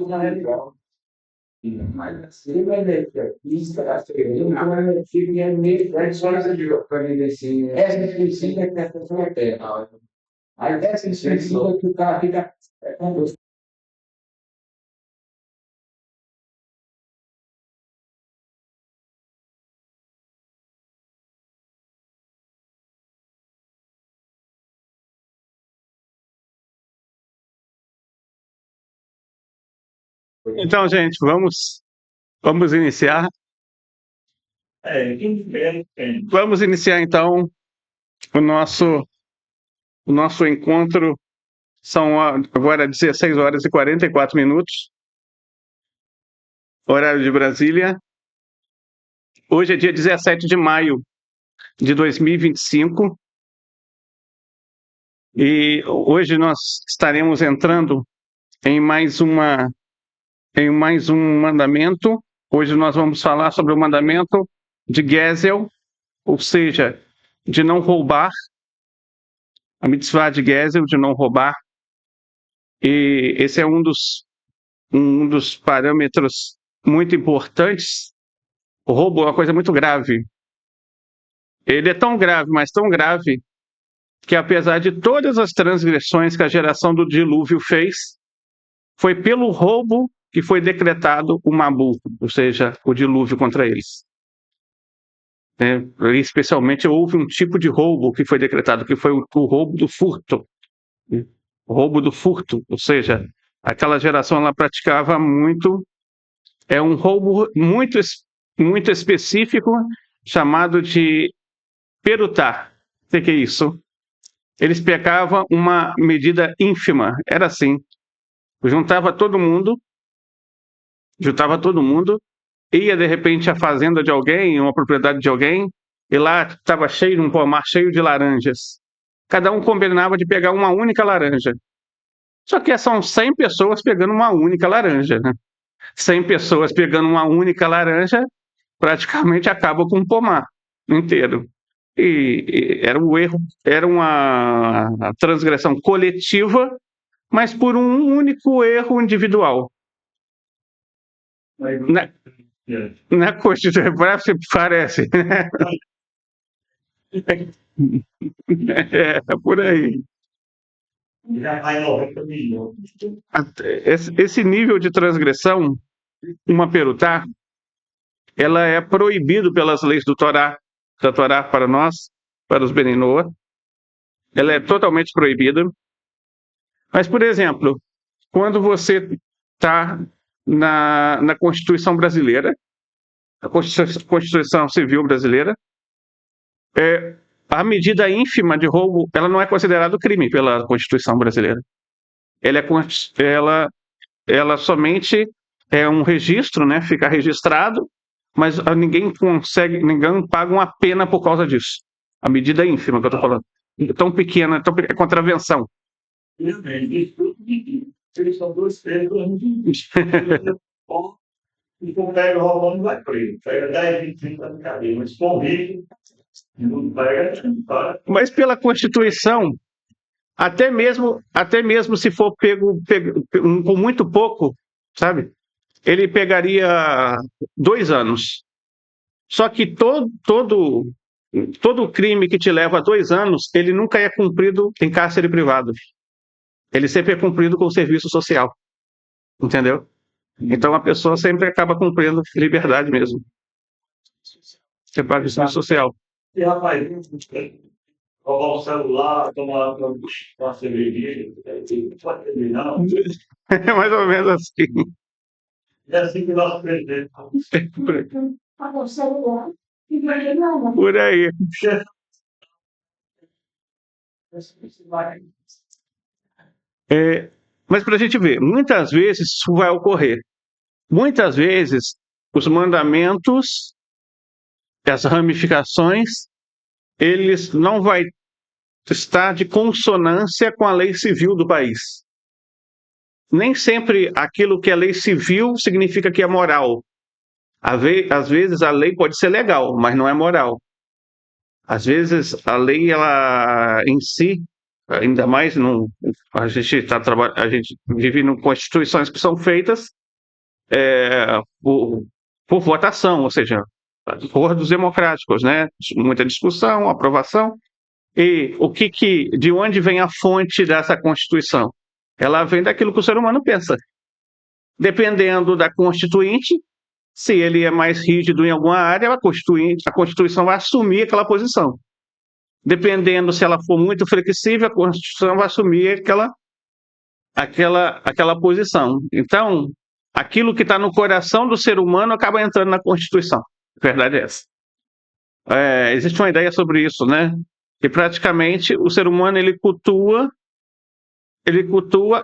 não é legal. Mas assim, vai ver que isso não é que é meio para mim assim, essa inscrição é que a pessoa tem. Aí essa inscrição que o cara fica. Então, gente, vamos iniciar. Vamos iniciar então o nosso encontro. São agora 16 horas e 44 minutos, horário de Brasília. Hoje é dia 17 de maio de 2025 e hoje nós estaremos entrando em mais um mandamento. Hoje nós vamos falar sobre o mandamento de Gezel, ou seja, de não roubar, a mitzvah de Gezel, de não roubar. E esse é um dos parâmetros muito importantes. O roubo é uma coisa muito grave. Ele é tão grave, mas tão grave, que apesar de todas as transgressões que a geração do dilúvio fez, foi pelo roubo que foi decretado o Mabu, ou seja, o dilúvio contra eles. Especialmente houve um tipo de roubo que foi decretado, que foi o roubo do furto. O roubo do furto, ou seja, aquela geração ela praticava muito, um roubo muito específico, chamado de perutá. O que é isso? Eles pegavam uma medida ínfima, era assim, juntava todo mundo, ia de repente à fazenda de alguém, uma propriedade de alguém, e lá estava cheio de um pomar cheio de laranjas. Cada um combinava de pegar uma única laranja. Só que são 100 pessoas pegando uma única laranja, né? 100 pessoas pegando uma única laranja, praticamente acaba com um pomar inteiro. E era um erro, era uma transgressão coletiva, mas por um único erro individual. Na Constituição parece. É por aí. Esse nível de transgressão, uma perutá, ela é proibido pelas leis da Torá para nós, para os Beninoa. Ela é totalmente proibida. Mas, por exemplo, quando você está na Constituição brasileira, a Constituição Civil brasileira, a medida ínfima de roubo, ela não é considerada crime pela Constituição brasileira. Ela somente é um registro, né? Fica registrado, mas ninguém paga uma pena por causa disso. A medida ínfima que eu estou falando. Tão pequena, é contravenção. Eles são dois pesos, e quando pega o roubando, vai preso. Pega 10, 20, 30 anos de cadeia. Mas convive, não pega, para. Mas pela Constituição, até mesmo se for pego com muito pouco, sabe? Ele pegaria 2 anos. Só que todo crime que te leva a 2 anos, ele nunca é cumprido em cárcere privado. Ele sempre é cumprido com serviço social. Entendeu? Então a pessoa sempre acaba cumprindo liberdade mesmo. Você paga o serviço social. E rapaz, roubar o celular, tomar uma cervejinha, não pode terminar, não. É mais ou menos assim. É assim que o nosso presidente. Por aí. Mas para a gente ver, muitas vezes isso vai ocorrer. Muitas vezes os mandamentos, as ramificações, eles não vai estar de consonância com a lei civil do país. Nem sempre aquilo que é lei civil significa que é moral. Às vezes a lei pode ser legal, mas não é moral. Às vezes a lei ela em si ainda mais a gente vive em constituições que são feitas por votação, ou seja, acordos democráticos, né? Muita discussão, aprovação. E de onde vem a fonte dessa Constituição? Ela vem daquilo que o ser humano pensa. Dependendo da Constituinte, se ele é mais rígido em alguma área, a Constituição vai assumir aquela posição. Dependendo se ela for muito flexível, a Constituição vai assumir aquela posição. Então, aquilo que está no coração do ser humano acaba entrando na Constituição. A verdade é essa. Existe uma ideia sobre isso, né? Que praticamente o ser humano ele cultua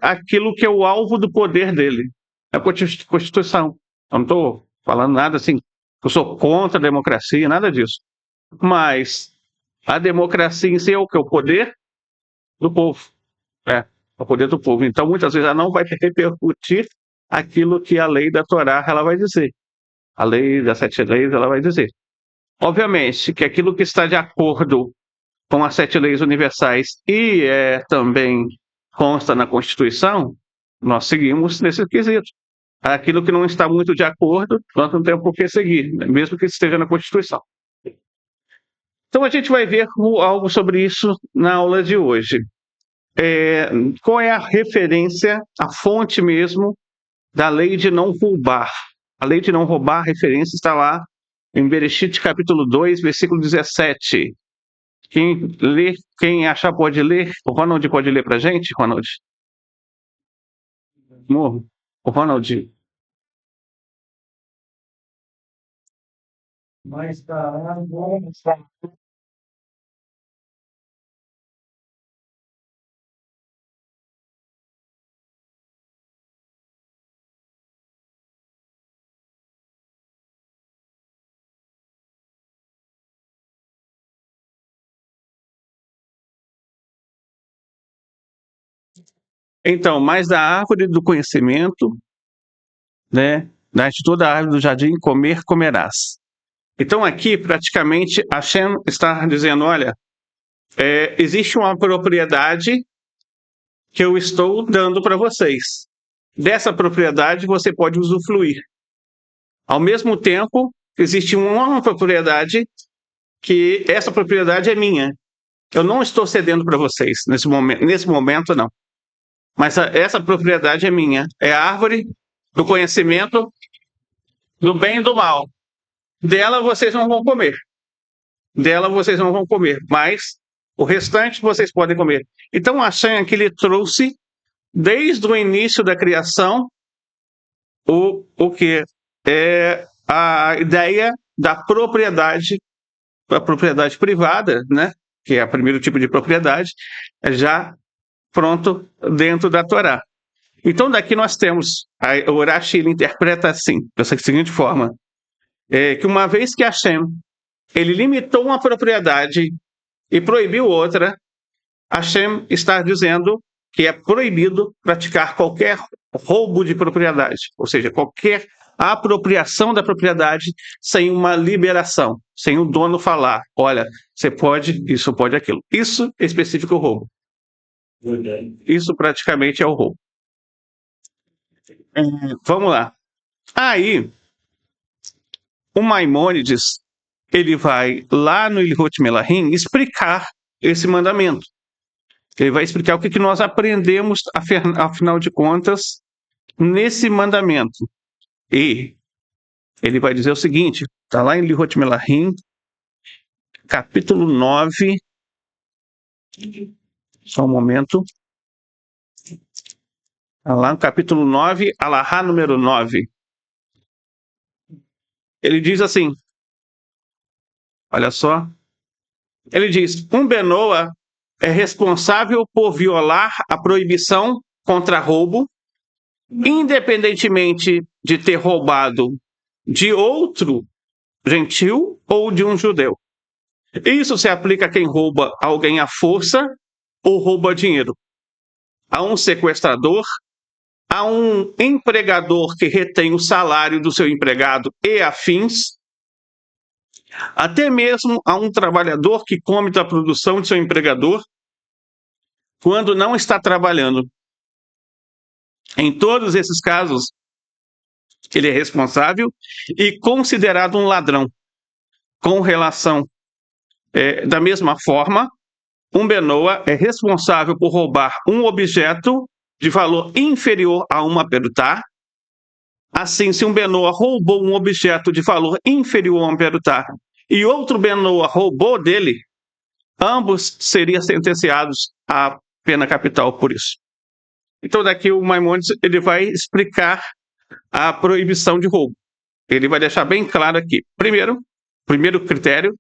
aquilo que é o alvo do poder dele, a Constituição. Eu não estou falando nada assim, eu sou contra a democracia, nada disso. Mas a democracia em si é o que? O poder do povo. O poder do povo. Então, muitas vezes, ela não vai repercutir aquilo que a lei da Torá ela vai dizer. A lei das 7 leis ela vai dizer. Obviamente que aquilo que está de acordo com as 7 leis universais e também consta na Constituição, nós seguimos nesse quesito. Aquilo que não está muito de acordo, nós não temos por que seguir, mesmo que esteja na Constituição. Então a gente vai ver algo sobre isso na aula de hoje. Qual é a referência, a fonte mesmo da lei de não roubar? A lei de não roubar, a referência está lá em Bereshit capítulo 2, versículo 17. Quem achar pode ler. O Ronald pode ler para a gente, Ronald? O Ronald. Mas tá bom. Então, mais da árvore do conhecimento, né? De toda a árvore do jardim, comerás. Então, aqui, praticamente, Hashem está dizendo, olha, existe uma propriedade que eu estou dando para vocês. Dessa propriedade, você pode usufruir. Ao mesmo tempo, existe uma propriedade que essa propriedade é minha. Eu não estou cedendo para vocês nesse momento não. Mas essa propriedade é minha. É a árvore do conhecimento do bem e do mal. Dela vocês não vão comer. Mas o restante vocês podem comer. Então a Hashem aqui ele trouxe desde o início da criação o que é a ideia da propriedade, a propriedade privada, né? Que é o primeiro tipo de propriedade, já pronto dentro da Torá. Então daqui nós temos, o Urashi ele interpreta assim, dessa seguinte forma, que uma vez que Hashem ele limitou uma propriedade e proibiu outra, Hashem está dizendo que é proibido praticar qualquer roubo de propriedade, ou seja, qualquer apropriação da propriedade sem uma liberação, sem o dono falar, olha, você pode, isso pode aquilo. Isso é específico ao roubo. Isso praticamente é o roubo. Vamos lá. Aí, o Maimônides, ele vai lá no Ilhot Melahim explicar esse mandamento. Ele vai explicar o que nós aprendemos, afinal de contas, nesse mandamento. E ele vai dizer o seguinte, está lá em Ilhot Melahim, capítulo 9, só um momento, está lá no capítulo 9, Alahá número 9. Ele diz assim, olha só, ele diz, um Benoa é responsável por violar a proibição contra roubo, independentemente de ter roubado de outro gentil ou de um judeu. Isso se aplica a quem rouba alguém à força ou rouba dinheiro, a um sequestrador, a um empregador que retém o salário do seu empregado e afins, até mesmo a um trabalhador que come da produção de seu empregador, quando não está trabalhando. Em todos esses casos, ele é responsável e considerado um ladrão. Com relação, da mesma forma, um Benoa é responsável por roubar um objeto de valor inferior a uma perutá. Assim, se um Benoa roubou um objeto de valor inferior a um perutá e outro Benoa roubou dele, ambos seriam sentenciados à pena capital por isso. Então, daqui o Maimônides ele vai explicar a proibição de roubo. Ele vai deixar bem claro aqui. Primeiro critério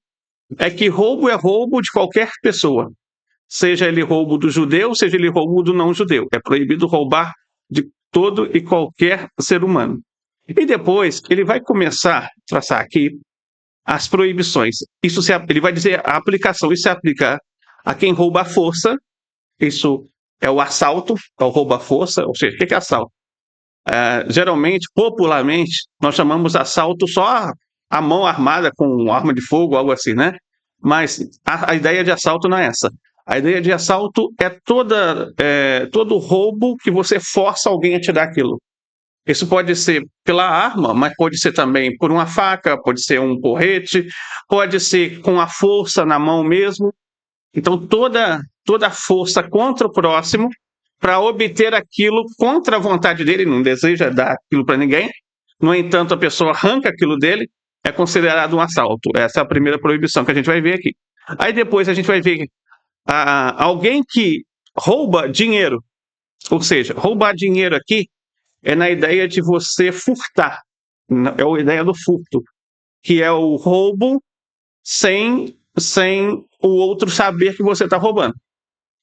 é que roubo é roubo de qualquer pessoa. Seja ele roubo do judeu, seja ele roubo do não judeu. É proibido roubar de todo e qualquer ser humano. E depois ele vai começar a traçar aqui as proibições. Ele vai dizer a aplicação. Isso se aplica a quem rouba à força. Isso é o assalto, é o roubo à força. Ou seja, o que é assalto? Geralmente, popularmente, nós chamamos assalto só a mão armada com arma de fogo, algo assim, né? Mas a ideia de assalto não é essa. A ideia de assalto é todo roubo que você força alguém a te dar aquilo. Isso pode ser pela arma, mas pode ser também por uma faca, pode ser um porrete, pode ser com a força na mão mesmo. Então, toda força contra o próximo para obter aquilo contra a vontade dele, não deseja dar aquilo para ninguém. No entanto, a pessoa arranca aquilo dele, é considerado um assalto. Essa é a primeira proibição que a gente vai ver aqui. Aí depois a gente vai ver alguém que rouba dinheiro, ou seja, roubar dinheiro aqui é na ideia de você furtar, é a ideia do furto, que é o roubo sem o outro saber que você está roubando.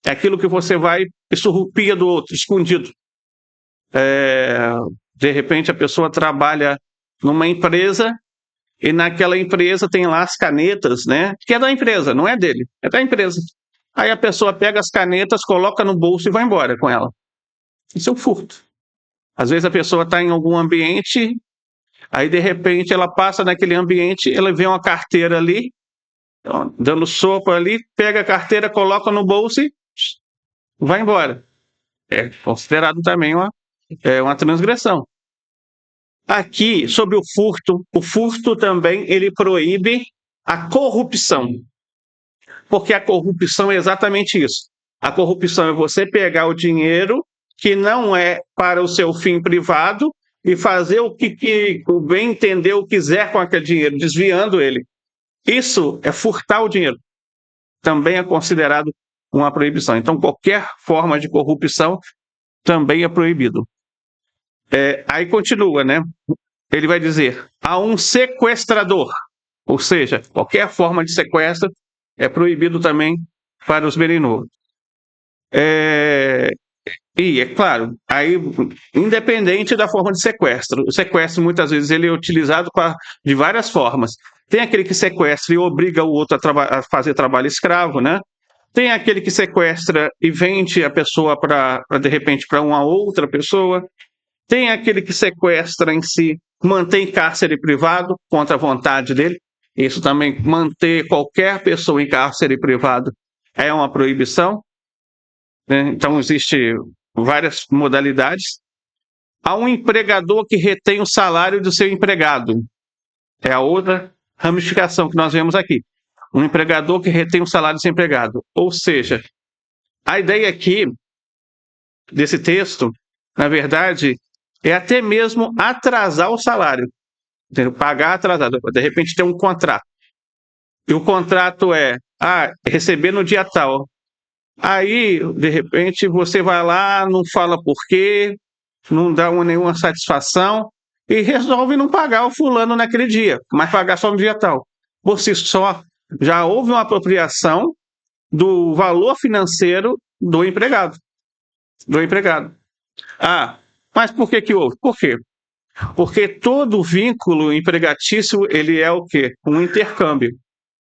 É aquilo que você vai e surrupia do outro, escondido. De repente a pessoa trabalha numa empresa e naquela empresa tem lá as canetas, né? Que é da empresa, não é dele, é da empresa. Aí a pessoa pega as canetas, coloca no bolso e vai embora com ela. Isso é um furto. Às vezes a pessoa está em algum ambiente, aí de repente ela passa naquele ambiente, ela vê uma carteira ali, dando sopa ali, pega a carteira, coloca no bolso e vai embora. É considerado também uma transgressão. Aqui, sobre o furto também ele proíbe a corrupção. Porque a corrupção é exatamente isso. A corrupção é você pegar o dinheiro que não é para o seu fim privado e fazer o que o bem entender ou quiser com aquele dinheiro, desviando ele. Isso é furtar o dinheiro. Também é considerado uma proibição. Então, qualquer forma de corrupção também é proibido. Aí continua, né? Ele vai dizer, a um sequestrador, ou seja, qualquer forma de sequestro é proibido também para os Berinô. E, é claro, aí, independente da forma de sequestro, o sequestro muitas vezes ele é utilizado de várias formas. Tem aquele que sequestra e obriga o outro a fazer trabalho escravo, né? Tem aquele que sequestra e vende a pessoa de repente, para uma outra pessoa. Tem aquele que sequestra em si, mantém cárcere privado contra a vontade dele. Isso também, manter qualquer pessoa em cárcere privado é uma proibição. Né? Então, existem várias modalidades. Há um empregador que retém o salário do seu empregado. É a outra ramificação que nós vemos aqui. Um empregador que retém o salário do seu empregado. Ou seja, a ideia aqui desse texto, na verdade, é até mesmo atrasar o salário. Pagar atrasado. De repente tem um contrato. E o contrato é receber no dia tal. Aí, de repente, você vai lá, não fala por quê, não dá nenhuma satisfação e resolve não pagar o fulano naquele dia, mas pagar só no dia tal. Por si só, já houve uma apropriação do valor financeiro do empregado. Mas por que houve? Por quê? Porque todo vínculo empregatício, ele é o quê? Um intercâmbio.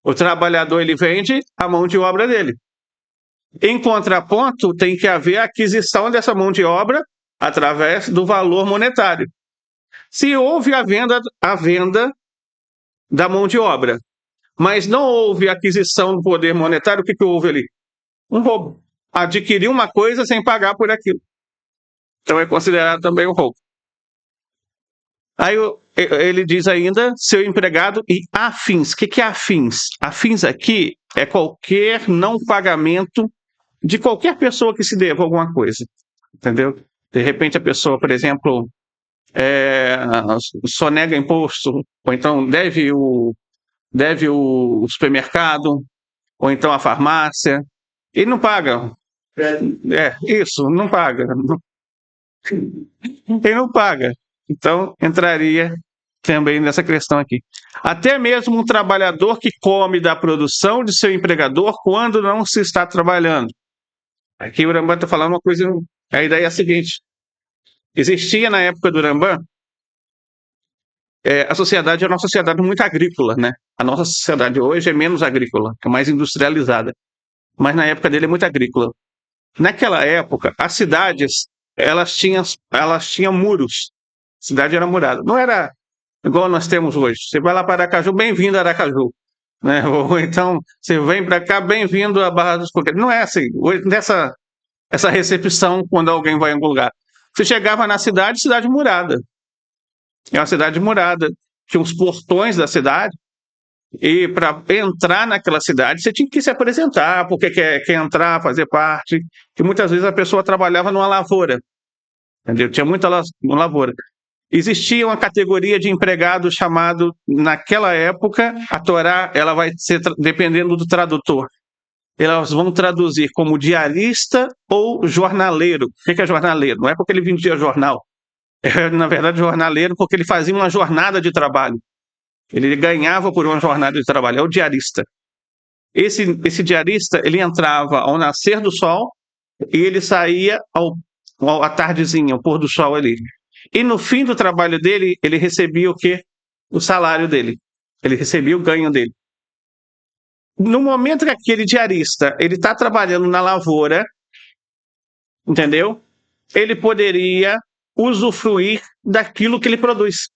O trabalhador, ele vende a mão de obra dele. Em contraponto, tem que haver a aquisição dessa mão de obra através do valor monetário. Se houve a venda da mão de obra, mas não houve aquisição do poder monetário, o que houve ali? Um roubo. adquirir uma coisa sem pagar por aquilo. Então é considerado também um roubo. Aí ele diz ainda, seu empregado e afins. O que é afins? Afins aqui é qualquer não pagamento de qualquer pessoa que se deva alguma coisa, entendeu? De repente a pessoa, por exemplo, sonega imposto, ou então deve o supermercado, ou então a farmácia, e não paga. Isso, não paga. Ele não paga. Então, entraria também nessa questão aqui. Até mesmo um trabalhador que come da produção de seu empregador quando não se está trabalhando. Aqui o Rambam está falando uma coisa, a ideia é a seguinte, existia na época do Rambam, a sociedade era uma sociedade muito agrícola, né? A nossa sociedade hoje é menos agrícola, é mais industrializada, mas na época dele é muito agrícola. Naquela época, as cidades, elas tinham muros, a cidade era murada, não era igual nós temos hoje. Você vai lá para Aracaju, bem-vindo a Aracaju. Né? Ou então, você vem para cá, bem-vindo a Barra dos Coqueiros. Não é assim. Hoje, essa recepção quando alguém vai em algum lugar. Você chegava na cidade murada. É uma cidade murada. Tinha os portões da cidade. E para entrar naquela cidade, você tinha que se apresentar, porque quer entrar, fazer parte. E muitas vezes a pessoa trabalhava numa lavoura. Entendeu? Tinha muita lavoura. Existia uma categoria de empregado chamado, naquela época, a Torá, ela vai ser, dependendo do tradutor, elas vão traduzir como diarista ou jornaleiro. O que é jornaleiro? Não é porque ele vendia jornal. Na verdade, jornaleiro porque ele fazia uma jornada de trabalho. Ele ganhava por uma jornada de trabalho. É o diarista. Esse diarista, ele entrava ao nascer do sol e ele saía à tardezinha, ao pôr do sol ali. E no fim do trabalho dele, ele recebia o quê? O salário dele. Ele recebia o ganho dele. No momento que aquele diarista ele está trabalhando na lavoura, entendeu? Ele poderia usufruir daquilo que ele produz,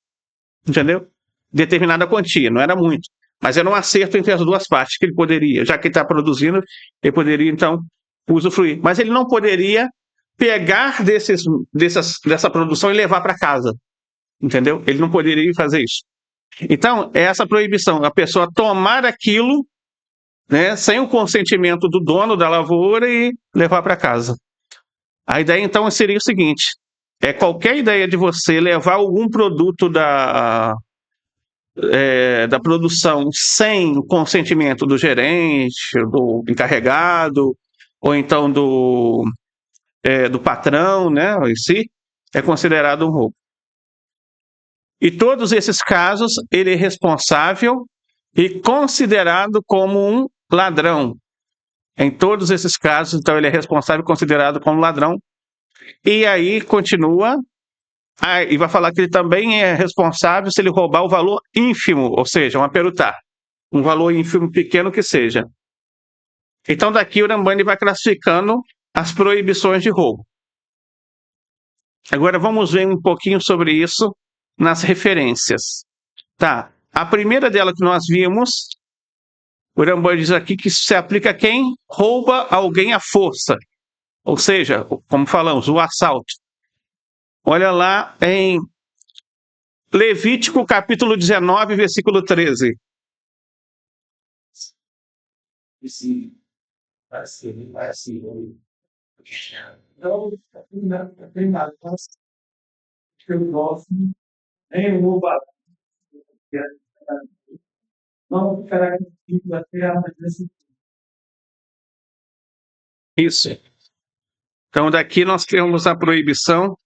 entendeu? Determinada quantia, não era muito, mas era um acerto entre as duas partes que ele poderia, já que ele está produzindo, ele poderia então usufruir. Mas ele não poderia pegar dessa produção e levar para casa, entendeu? Ele não poderia fazer isso. Então, é essa proibição, a pessoa tomar aquilo, né, sem o consentimento do dono da lavoura e levar para casa. A ideia, então, seria o seguinte, qualquer ideia de você levar algum produto da produção sem o consentimento do gerente, do encarregado, ou então do patrão, né, em si, é considerado um roubo. E todos esses casos, ele é responsável e considerado como um ladrão. Em todos esses casos, então, ele é responsável e considerado como ladrão. E aí continua, e vai falar que ele também é responsável se ele roubar o valor ínfimo, ou seja, uma perutá, um valor ínfimo pequeno que seja. Então, daqui o Rambam vai classificando as proibições de roubo. Agora, vamos ver um pouquinho sobre isso nas referências. Tá. A primeira dela que nós vimos, o Rambam diz aqui que isso se aplica a quem rouba alguém à força. Ou seja, como falamos, o assalto. Olha lá em Levítico capítulo 19, versículo 13. Então, tem nada. Eu gosto, nem vou bater. Não ficará aqui até amanhã. Isso. Então, daqui nós temos a proibição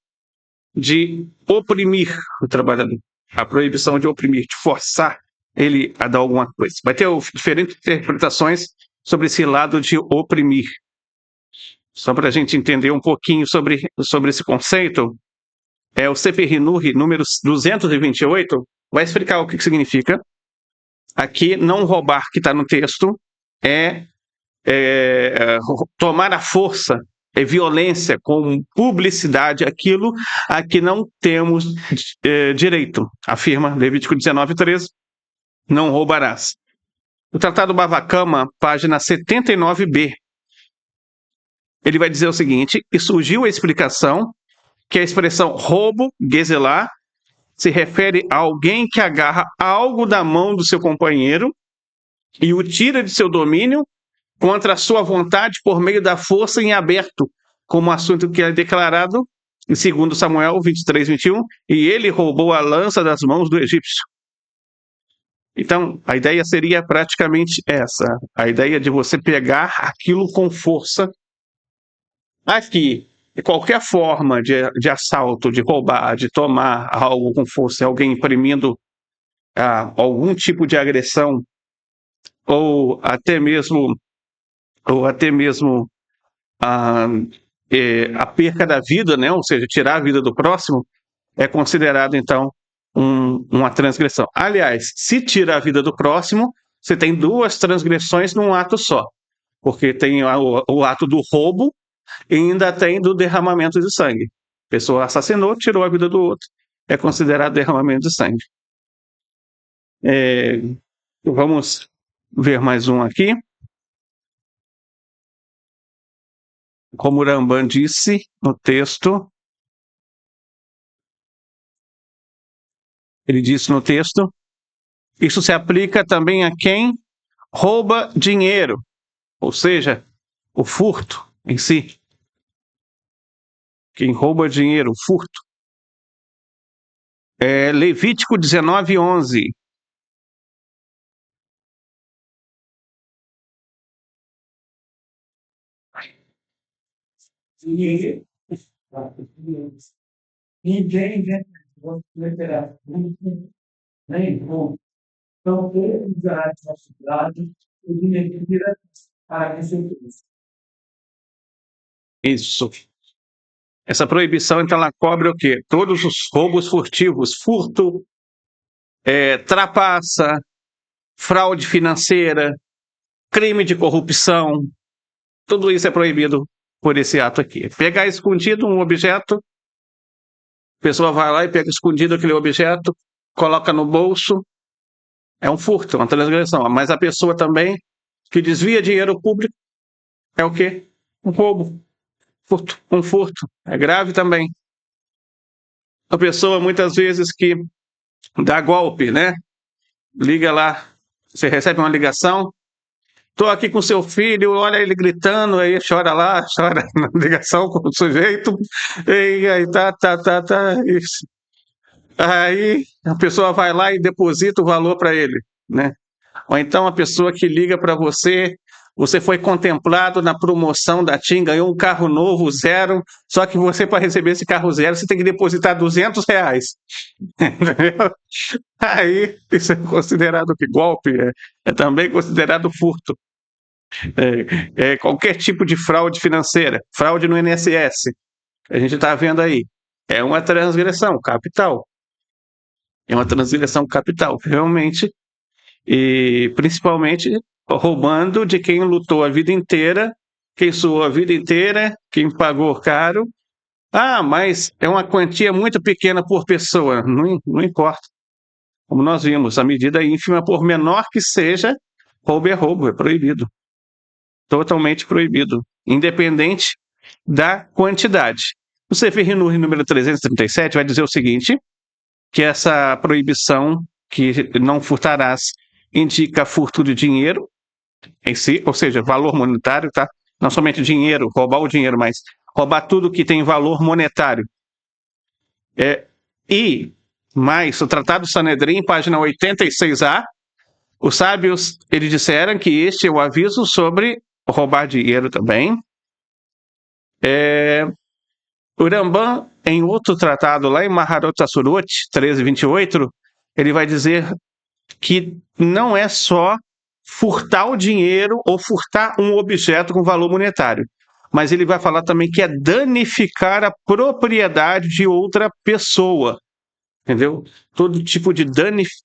de oprimir o trabalhador. A proibição de oprimir, de forçar ele a dar alguma coisa. Vai ter diferentes interpretações sobre esse lado de oprimir. Só para a gente entender um pouquinho sobre esse conceito, o Sefer Hinuri, número 228, vai explicar o que significa. Aqui, não roubar, que está no texto, tomar à força, violência, com publicidade, aquilo a que não temos direito. Afirma Levítico 19, 13, não roubarás. O Tratado Bava Kama, página 79b. ele vai dizer o seguinte, e surgiu a explicação que a expressão roubo, gezelah, se refere a alguém que agarra algo da mão do seu companheiro e o tira de seu domínio contra a sua vontade por meio da força em aberto, como assunto que é declarado em 2 Samuel 23, 21, e ele roubou a lança das mãos do egípcio. Então, a ideia seria praticamente essa, a ideia de você pegar aquilo com força. Aqui, qualquer forma de assalto, de roubar, de tomar algo com força, alguém imprimindo algum tipo de agressão, ou até mesmo a, a perca da vida, né? Ou seja, tirar a vida do próximo, é considerado, então, uma transgressão. Aliás, se tira a vida do próximo, você tem 2 transgressões num ato só, porque tem o ato do roubo e ainda tem do derramamento de sangue. A pessoa assassinou, tirou a vida do outro, é considerado derramamento de sangue. Vamos ver mais um aqui. Como o Rambam disse no texto, ele disse no texto, isso se aplica também a quem rouba dinheiro, ou seja, o furto em si. Quem rouba dinheiro, furto. Levítico 19, 11. Ninguém literal, nem bom. Então, todos os atos da cidade, o dinheiro vira para receber. Isso. Essa proibição, então, ela cobre o quê? Todos os roubos furtivos, furto, trapaça, fraude financeira, crime de corrupção, tudo isso é proibido por esse ato aqui. Pegar escondido um objeto, a pessoa vai lá e pega escondido aquele objeto, coloca no bolso, é um furto, uma transgressão. Mas a pessoa também que desvia dinheiro público é o quê? Um roubo, um furto, é grave também. A pessoa muitas vezes que dá golpe, né? Liga lá, você recebe uma ligação, estou aqui com seu filho, olha ele gritando, aí chora lá, chora na ligação com o sujeito, e aí tá, isso. Aí a pessoa vai lá e deposita o valor para ele, né? Ou então a pessoa que liga para você, você foi contemplado na promoção da TIM, ganhou um carro novo, zero, só que você, para receber esse carro zero, você tem que depositar R$ 200. Entendeu? Aí isso é considerado que golpe, é também considerado furto. Qualquer tipo de fraude financeira, fraude no INSS, a gente está vendo aí, é uma transgressão capital. É uma transgressão capital, realmente, e principalmente roubando de quem lutou a vida inteira, quem suou a vida inteira, quem pagou caro. Mas é uma quantia muito pequena por pessoa, não importa. Como nós vimos, a medida ínfima, por menor que seja, roubo é roubo, é proibido. Totalmente proibido, independente da quantidade. O Sefer Hinur número 337 vai dizer o seguinte, que essa proibição, que não furtarás, indica furto de dinheiro em si, ou seja, valor monetário, tá? Não somente dinheiro, roubar o dinheiro, mas roubar tudo que tem valor monetário. E mais, o Tratado Sanedrim, página 86a, os sábios, eles disseram que este é o aviso sobre roubar dinheiro também. O Rambam, em outro tratado, lá em Maharot Asurot 13:28, ele vai dizer que não é só furtar o dinheiro ou furtar um objeto com valor monetário, mas ele vai falar também que é danificar a propriedade de outra pessoa, entendeu? Todo tipo de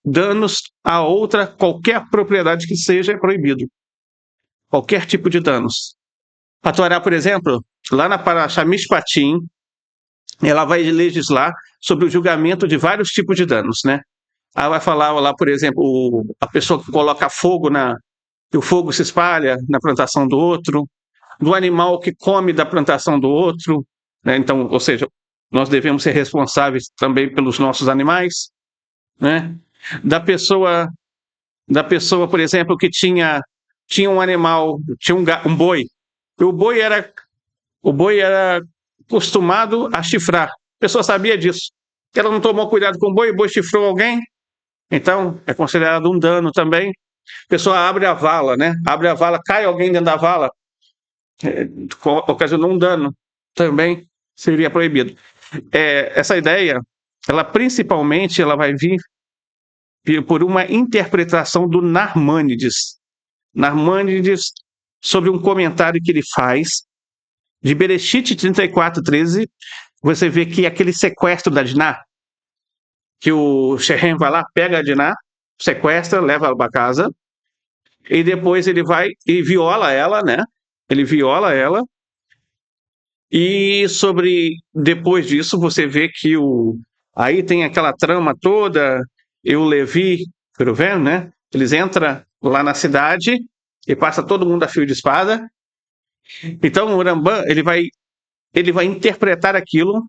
danos a outra, qualquer propriedade que seja, é proibido. Qualquer tipo de danos. A Torá, por exemplo, lá na Parashá Mishpatim, ela vai legislar sobre o julgamento de vários tipos de danos, né? Ela vai falar lá, por exemplo, a pessoa que coloca fogo que o fogo se espalha na plantação do outro, do animal que come da plantação do outro, né? Então, ou seja, nós devemos ser responsáveis também pelos nossos animais, né? Da pessoa, por exemplo, que tinha um animal, tinha um boi, e o boi era acostumado a chifrar. A pessoa sabia disso. Ela não tomou cuidado com o boi chifrou alguém, então é considerado um dano também. A pessoa abre a vala, né? Abre a vala, cai alguém dentro da vala, ocasionou um dano, também seria proibido. Essa ideia, ela principalmente ela vai vir por uma interpretação do Narmânides. Narmânides, sobre um comentário que ele faz, de Bereshit 34:13, você vê que aquele sequestro da Diná, que o Shechem vai lá, pega a Diná, sequestra, leva ela para casa, e depois ele vai e viola ela, né? Ele viola ela, e depois disso você vê que aí tem aquela trama toda, e o Levi, Reuven, né? Eles entram lá na cidade e passa todo mundo a fio de espada. Então o Rambam, ele vai interpretar aquilo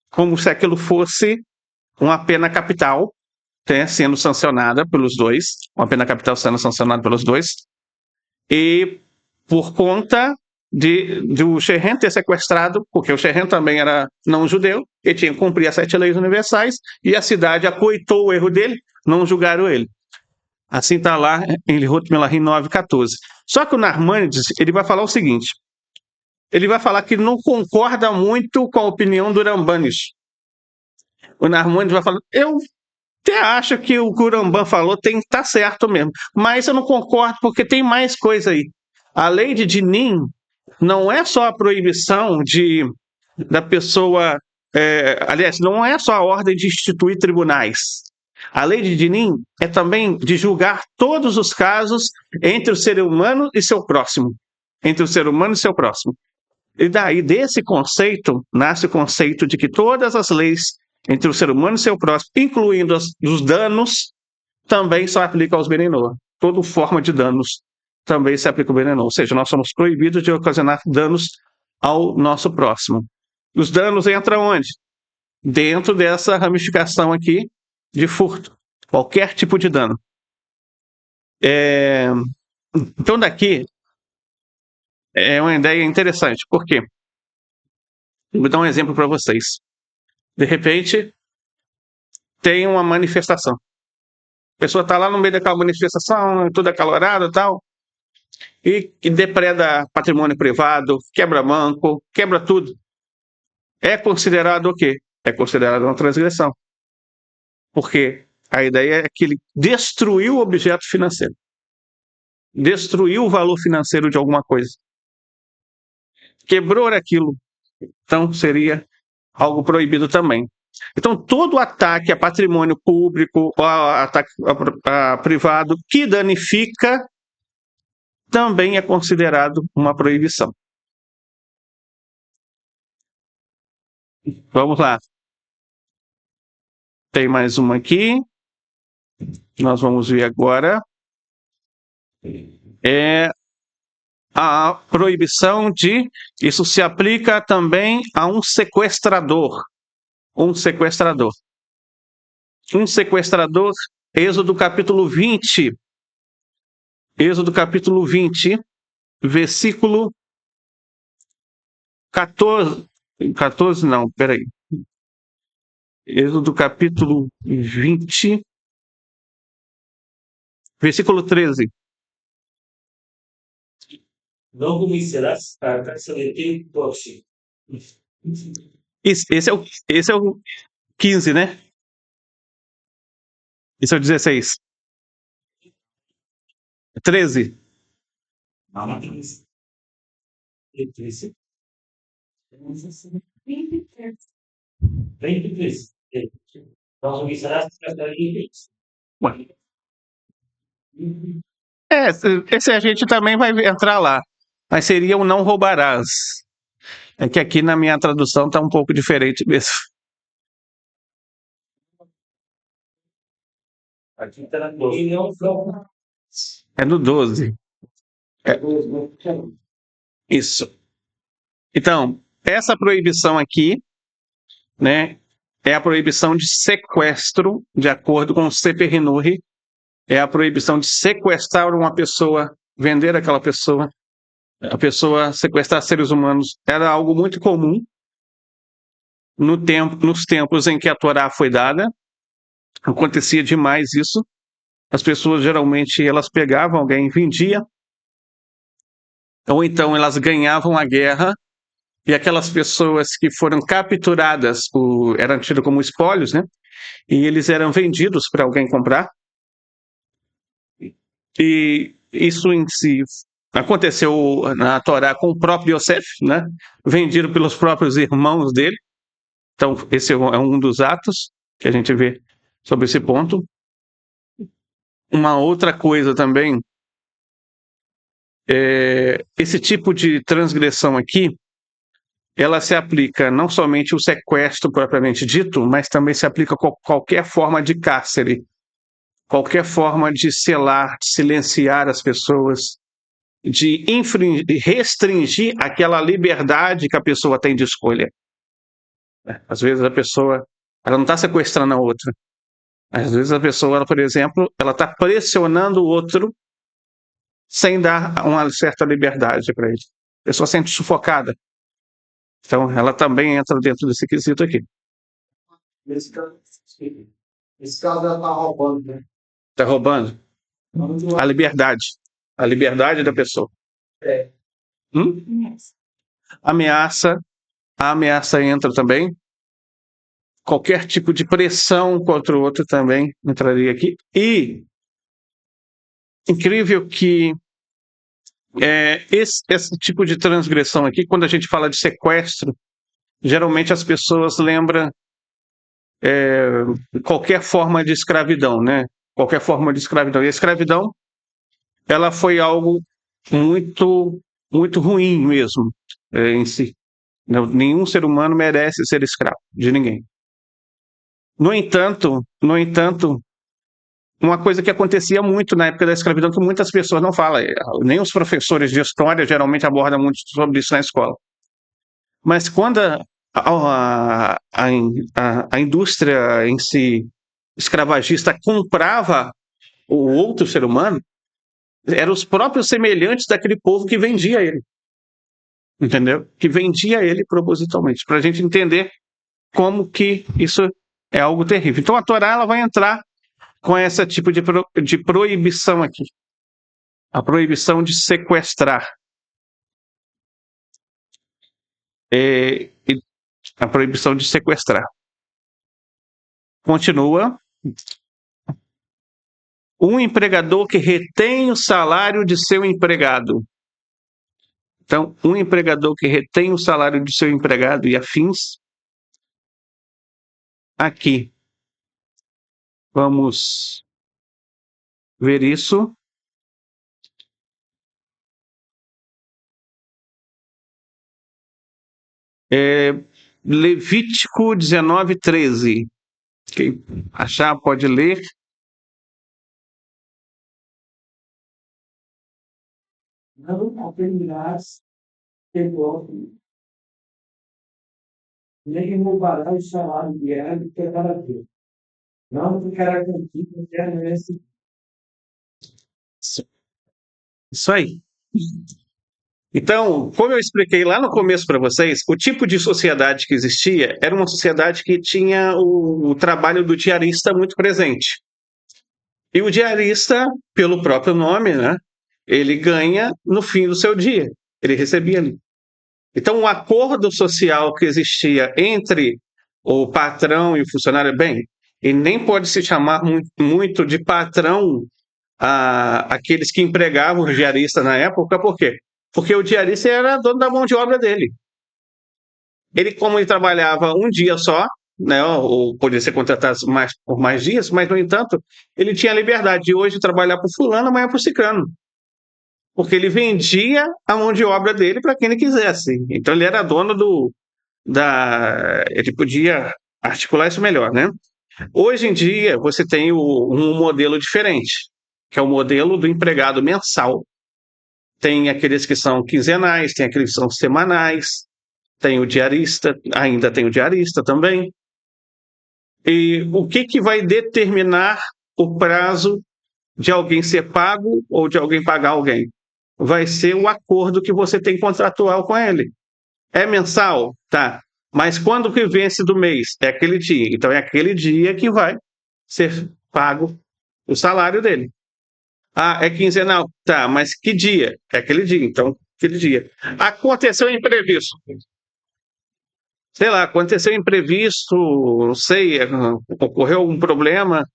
como se aquilo fosse uma pena capital, né, sendo sancionada pelos dois, uma pena capital sendo sancionada pelos dois, e por conta de o Shechem ter sequestrado, porque o Shechem também era não judeu, ele tinha que cumprir as 7 leis universais, e a cidade acoitou o erro dele, não julgaram ele. Assim está lá em Lihot Melahim 9:14. Só que o Narmânides, ele vai falar o seguinte, ele vai falar que não concorda muito com a opinião do Rambanes. O Narmânides vai falar, eu até acho que o Rambam falou tá certo mesmo, mas eu não concordo porque tem mais coisa aí. A lei de Dinim não é só a proibição da pessoa, aliás, não é só a ordem de instituir tribunais. A lei de Dinim é também de julgar todos os casos entre o ser humano e seu próximo. Entre o ser humano e seu próximo. E daí, desse conceito, nasce o conceito de que todas as leis entre o ser humano e seu próximo, incluindo os danos, também se aplicam aos Benenô. Toda forma de danos também se aplica ao Benenô. Ou seja, nós somos proibidos de ocasionar danos ao nosso próximo. Os danos entram onde? Dentro dessa ramificação aqui de furto. Qualquer tipo de dano. Então, daqui é uma ideia interessante. Por quê? Vou dar um exemplo para vocês. De repente, tem uma manifestação. A pessoa está lá no meio daquela manifestação, toda acalorada e tal, e depreda patrimônio privado, quebra banco, quebra tudo. É considerado o quê? É considerado uma transgressão. Porque a ideia é que ele destruiu o objeto financeiro. Destruiu o valor financeiro de alguma coisa. Quebrou aquilo. Então, seria algo proibido também. Então, todo ataque a patrimônio público ou ataque a privado que danifica também é considerado uma proibição. Vamos lá. Tem mais uma aqui. Nós vamos ver agora. É a proibição isso se aplica também a um sequestrador. Um sequestrador. Um sequestrador, Êxodo capítulo 20. Êxodo capítulo 20, versículo 14. 14 não, peraí. Êxodo capítulo 20, versículo 13. Não começarás a casa de teu próximo. Esse é o 15, né? Esse é o 16. 13. Não, 13. 13. 23. Não começarás a casa de Ué. Esse a gente também vai entrar lá. Mas seria o não roubarás. É que aqui na minha tradução está um pouco diferente mesmo. Aqui está na 12. É no 12. Isso. Então, essa proibição aqui, né, é a proibição de sequestro, de acordo com o Sefer Hinuri, é a proibição de sequestrar uma pessoa, vender aquela pessoa, a pessoa sequestrar seres humanos. Era algo muito comum nos tempos em que a Torá foi dada. Acontecia demais isso. As pessoas geralmente elas pegavam alguém e vendiam, ou então elas ganhavam a guerra, e aquelas pessoas que foram capturadas eram tidas como espólios, né? E eles eram vendidos para alguém comprar. E isso em si aconteceu na Torá com o próprio Yosef, né? Vendido pelos próprios irmãos dele. Então, esse é um dos atos que a gente vê sobre esse ponto. Uma outra coisa também, esse tipo de transgressão aqui, ela se aplica não somente o sequestro propriamente dito, mas também se aplica a qualquer forma de cárcere, qualquer forma de selar, de silenciar as pessoas, de restringir aquela liberdade que a pessoa tem de escolha. Às vezes a pessoa ela não está sequestrando a outra. Às vezes a pessoa, por exemplo, ela está pressionando o outro sem dar uma certa liberdade para ele. A pessoa se sente sufocada. Então, ela também entra dentro desse quesito aqui. Esse caso ela tá roubando, né? Está roubando a liberdade. A liberdade da pessoa. É. Ameaça. A ameaça entra também. Qualquer tipo de pressão contra o outro também entraria aqui. E incrível que esse tipo de transgressão aqui, quando a gente fala de sequestro, geralmente as pessoas lembram qualquer forma de escravidão, né? Qualquer forma de escravidão. E a escravidão, ela foi algo muito, muito ruim mesmo em si. Nenhum ser humano merece ser escravo de ninguém. No entanto, uma coisa que acontecia muito na época da escravidão que muitas pessoas não falam, nem os professores de história geralmente abordam muito sobre isso na escola. Mas quando a indústria em si escravagista comprava o outro ser humano, eram os próprios semelhantes daquele povo que vendia ele. Entendeu? Que vendia ele propositalmente, para a gente entender como que isso é algo terrível. Então a Torá ela vai entrar com esse tipo de proibição aqui. A proibição de sequestrar. A proibição de sequestrar. Continua. Um empregador que retém o salário de seu empregado. Então, um empregador que retém o salário de seu empregado e afins. Aqui. Vamos ver isso. Levítico 19:13. Quem achar pode ler. Não aprenderás pelo nem roubará o salário diário que é para ti. Não ficará contigo até a merece. Isso aí. Então, como eu expliquei lá no começo para vocês, o tipo de sociedade que existia era uma sociedade que tinha o trabalho do diarista muito presente. E o diarista, pelo próprio nome, né, ele ganha no fim do seu dia. Ele recebia ali. Então, o acordo social que existia entre o patrão e o funcionário, bem, ele nem pode se chamar muito de patrão aqueles que empregavam o diarista na época, por quê? Porque o diarista era dono da mão de obra dele. Como ele trabalhava um dia só, né, ou podia ser contratado por mais dias, mas, no entanto, ele tinha a liberdade de hoje trabalhar por fulano, amanhã por ciclano. Porque ele vendia a mão de obra dele para quem ele quisesse. Então, ele era dono ele podia articular isso melhor, né? Hoje em dia, você tem um modelo diferente, que é o modelo do empregado mensal. tem aqueles que são quinzenais, tem aqueles que são semanais, tem o diarista, ainda tem o diarista também. E o que vai determinar o prazo de alguém ser pago ou de alguém pagar alguém? Vai ser o acordo que você tem contratual com ele. É mensal? Tá. Mas quando que vence do mês? É aquele dia. Então, é aquele dia que vai ser pago o salário dele. Ah, é quinzenal? Tá, mas que dia? É aquele dia. Então, aquele dia. Aconteceu um imprevisto. Sei lá, aconteceu um imprevisto, não sei, ocorreu um problema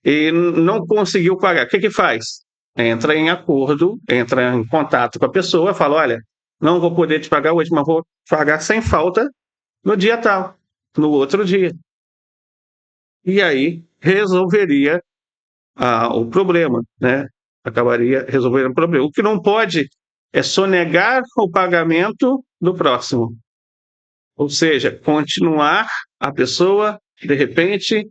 e não conseguiu pagar. O que que faz? Entra em acordo, entra em contato com a pessoa, fala, olha, não vou poder te pagar hoje, mas vou pagar sem falta no dia tal, no outro dia. E aí resolveria o problema, né? Acabaria resolvendo o problema. O que não pode é sonegar o pagamento do próximo. Ou seja, continuar a pessoa, de repente,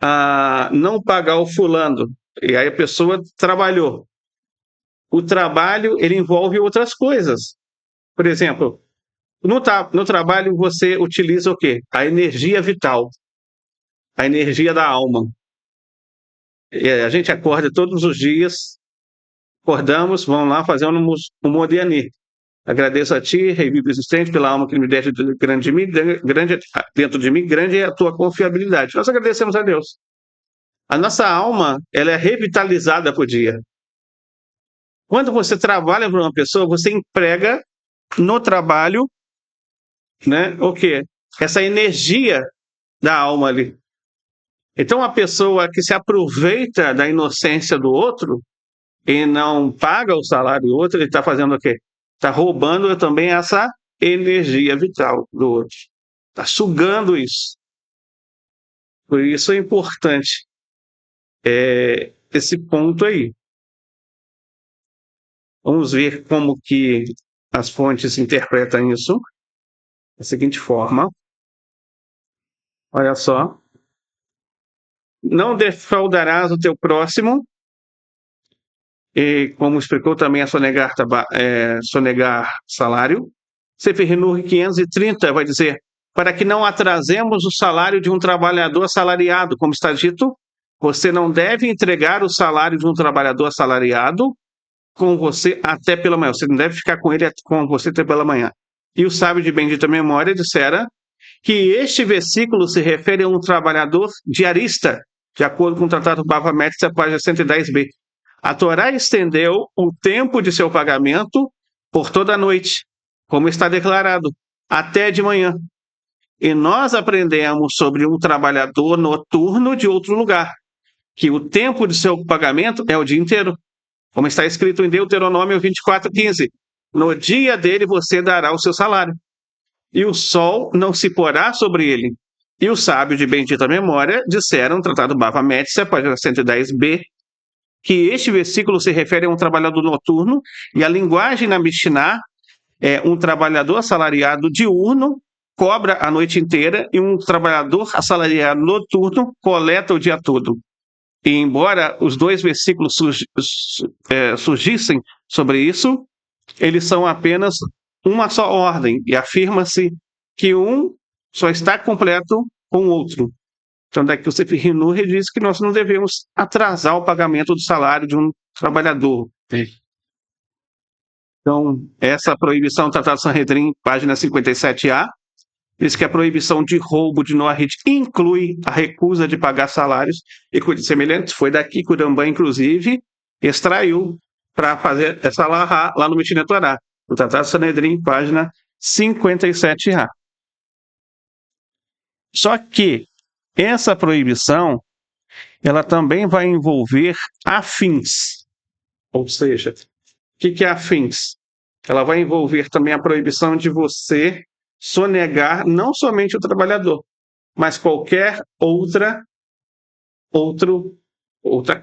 a não pagar o fulano. E aí a pessoa trabalhou. O trabalho, ele envolve outras coisas. Por exemplo, no trabalho você utiliza o quê? A energia vital, a energia da alma. A gente acorda todos os dias, acordamos, vamos lá, fazemos um Modéani. Agradeço a ti, Rei vivo existente, pela alma que me deste grande de mim, grande dentro de mim, grande é a tua confiabilidade. Nós agradecemos a Deus. A nossa alma, ela é revitalizada por dia. Quando você trabalha para uma pessoa, você emprega no trabalho, né, o quê? Essa energia da alma ali. Então, a pessoa que se aproveita da inocência do outro e não paga o salário do outro, ele está fazendo o quê? Está roubando também essa energia vital do outro. Está sugando isso. Por isso é importante esse ponto aí. Vamos ver como que as fontes interpretam isso da seguinte forma. Olha só. Não defraudarás o teu próximo, e como explicou também a sonegar salário. Sefer Hinur 530 vai dizer, para que não atrasemos o salário de um trabalhador assalariado, como está dito, você não deve entregar o salário de um trabalhador assalariado com você até pela manhã. Você não deve ficar com ele com você até pela manhã. E o sábio de bendita memória dissera que este versículo se refere a um trabalhador diarista, de acordo com o Tratado Bava Metzia, página 110b. A Torá estendeu o tempo de seu pagamento por toda a noite, como está declarado, até de manhã. E nós aprendemos sobre um trabalhador noturno de outro lugar, que o tempo de seu pagamento é o dia inteiro, como está escrito em Deuteronômio 24:15. No dia dele você dará o seu salário, e o sol não se porá sobre ele. E os sábios de bendita memória disseram, Tratado Bava Metzia, página 110b, que este versículo se refere a um trabalhador noturno, e a linguagem na Mishnah é um trabalhador assalariado diurno cobra a noite inteira e um trabalhador assalariado noturno coleta o dia todo. E embora os dois versículos surgissem sobre isso, eles são apenas uma só ordem, e afirma-se que um só está completo com o outro. Então, daqui o Sefer Hinur diz que nós não devemos atrasar o pagamento do salário de um trabalhador. Então, essa proibição do Tratado Sanhedrin, página 57a, diz que a proibição de roubo de Noahide inclui a recusa de pagar salários e coisas semelhantes. Foi daqui que o Rambam, inclusive, extraiu para fazer essa lahá lá no Mishneh Torah, no Tratado Sanhedrin, página 57a. Só que essa proibição, ela também vai envolver afins. Ou seja, o que é afins? Ela vai envolver também a proibição de você sonegar não somente o trabalhador, mas qualquer outra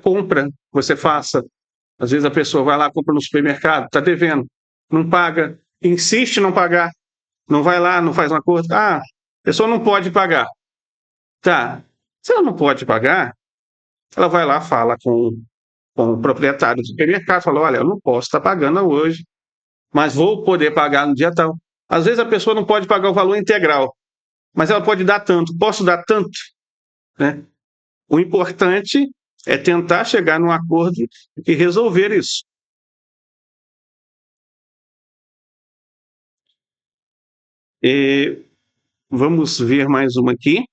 compra que você faça. Às vezes a pessoa vai lá, compra no supermercado, está devendo, não paga, insiste em não pagar, não vai lá, não faz um acordo. Ah, a pessoa não pode pagar. Tá, se ela não pode pagar, ela vai lá, fala com o proprietário do supermercado, fala, olha, eu não posso estar pagando hoje, mas vou poder pagar no dia tal. Às vezes a pessoa não pode pagar o valor integral, mas ela pode dar tanto. Posso dar tanto? Né? O importante é tentar chegar num acordo e resolver isso. E vamos ver mais uma aqui.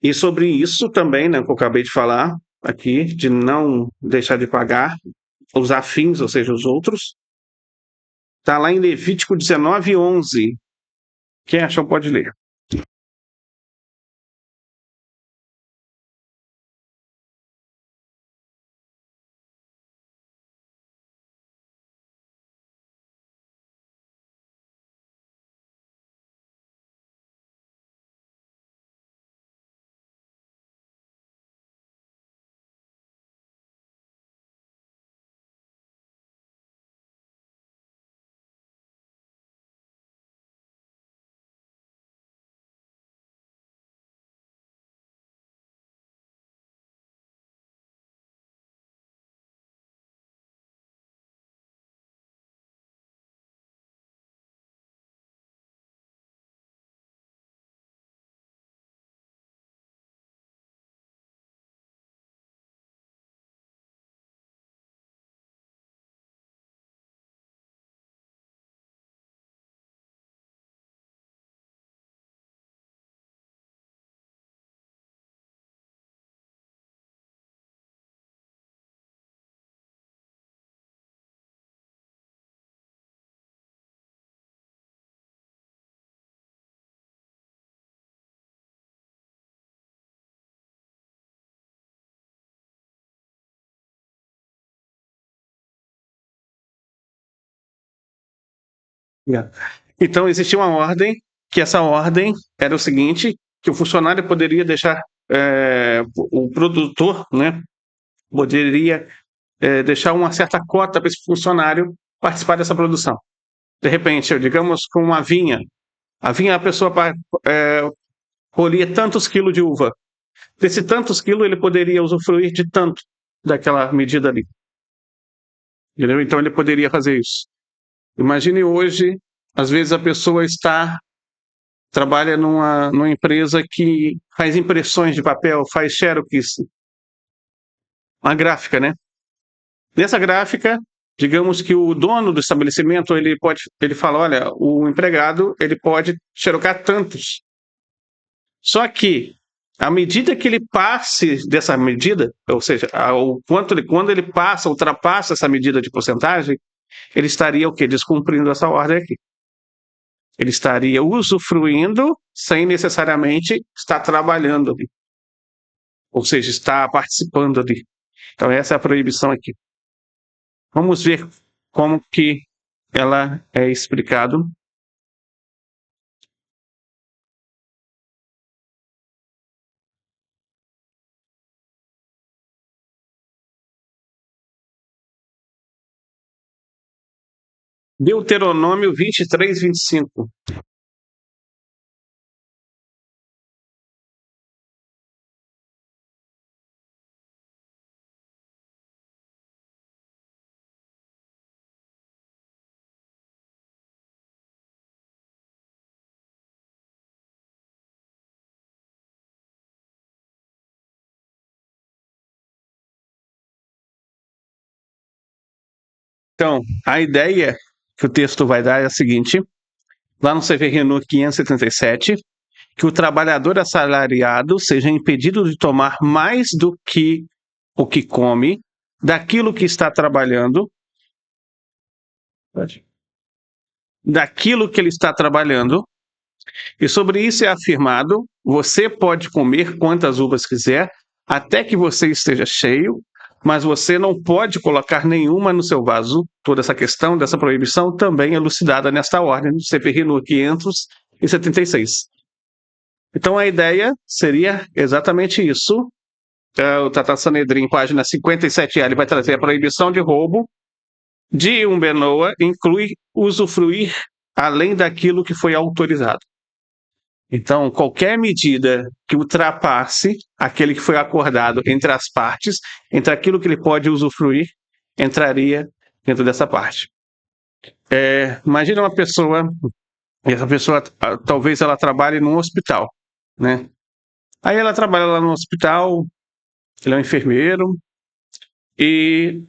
E sobre isso também, né, que eu acabei de falar aqui, de não deixar de pagar os afins, ou seja, os outros, está lá em Levítico 19:11. Quem achou pode ler. Então, existia uma ordem, que essa ordem era o seguinte, que o funcionário poderia deixar, o produtor, né, poderia deixar uma certa cota para esse funcionário participar dessa produção. De repente, digamos, com uma vinha, a vinha a pessoa colhia tantos quilos de uva. Desse tantos quilos, ele poderia usufruir de tanto daquela medida ali. Entendeu? Então, ele poderia fazer isso. Imagine hoje, às vezes a pessoa trabalha numa empresa que faz impressões de papel, faz xerox, uma gráfica, né? Nessa gráfica, digamos que o dono do estabelecimento, ele fala, olha, o empregado, ele pode xerocar tantos. Só que, à medida que ele passe dessa medida, ou seja, quando ele ultrapassa essa medida de porcentagem, ele estaria o quê? Descumprindo essa ordem aqui. Ele estaria usufruindo sem necessariamente estar trabalhando ali. Ou seja, estar participando ali. Então, essa é a proibição aqui. Vamos ver como que ela é explicado. Deuteronômio 23:25. Então, a ideia que o texto vai dar é a seguinte, lá no CVRNU 577, que o trabalhador assalariado seja impedido de tomar mais do que o que come, daquilo que está trabalhando, daquilo que ele está trabalhando, e sobre isso é afirmado, você pode comer quantas uvas quiser, até que você esteja cheio, mas você não pode colocar nenhuma no seu vaso. Toda essa questão dessa proibição também é elucidada nesta ordem, no CPRNU 576. Então a ideia seria exatamente isso. O Tratado Sanedrim, página 57A, ele vai trazer a proibição de roubo de um benoa, inclui usufruir além daquilo que foi autorizado. Então, qualquer medida que ultrapasse aquele que foi acordado entre as partes, entre aquilo que ele pode usufruir, entraria dentro dessa parte. Imagina uma pessoa, e essa pessoa talvez ela trabalhe num hospital, né? Aí ela trabalha lá no hospital, ele é um enfermeiro, e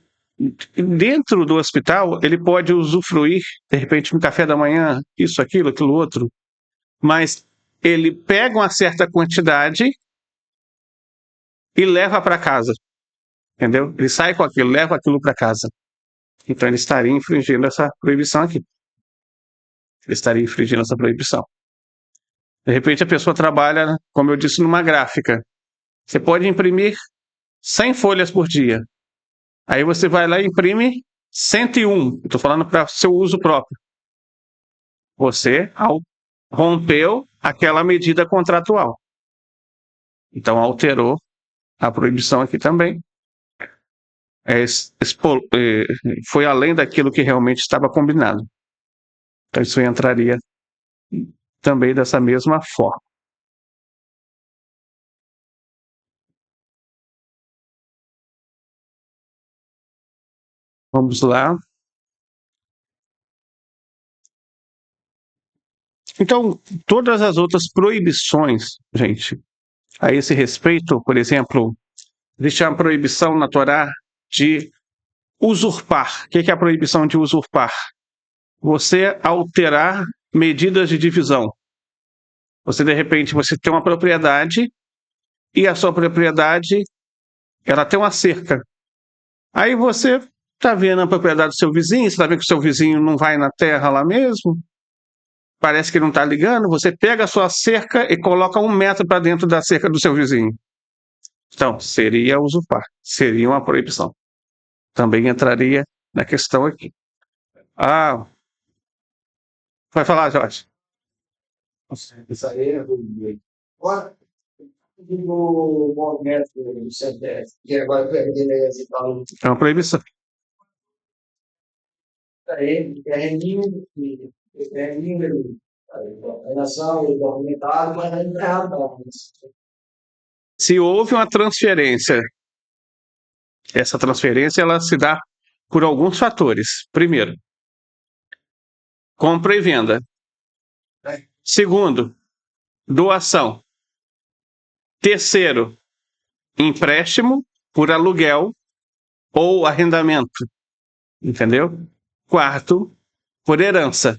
dentro do hospital ele pode usufruir, de repente, um café da manhã, isso, aquilo outro, mas ele pega uma certa quantidade e leva para casa, entendeu? Ele sai com aquilo, leva aquilo para casa. Então ele estaria infringindo essa proibição aqui. Ele estaria infringindo essa proibição. De repente a pessoa trabalha, como eu disse, numa gráfica. Você pode imprimir 100 folhas por dia. Aí você vai lá e imprime 101. Estou falando para seu uso próprio. Você rompeu aquela medida contratual. Então alterou a proibição aqui também. Foi além daquilo que realmente estava combinado. Então isso entraria também dessa mesma forma. Vamos lá. Então, todas as outras proibições, gente, a esse respeito, por exemplo, existe uma proibição na Torá de usurpar. O que é a proibição de usurpar? Você alterar medidas de divisão. Você, de repente, você tem uma propriedade e a sua propriedade, ela tem uma cerca. Aí você está vendo a propriedade do seu vizinho, você está vendo que o seu vizinho não vai na terra lá mesmo, parece que não está ligando, você pega a sua cerca e coloca 1 metro para dentro da cerca do seu vizinho. Então, seria usurpar, seria uma proibição. Também entraria na questão aqui. Vai falar, Jorge. Isso aí é do agora, do movimento do CDF, que agora beleza e tal. É uma proibição. É rendido, a relação é documentada, mas ainda é errado. Se houve uma transferência, essa transferência ela se dá por alguns fatores. Primeiro, compra e venda. Segundo, doação. Terceiro, empréstimo por aluguel ou arrendamento. Entendeu? Quarto, por herança.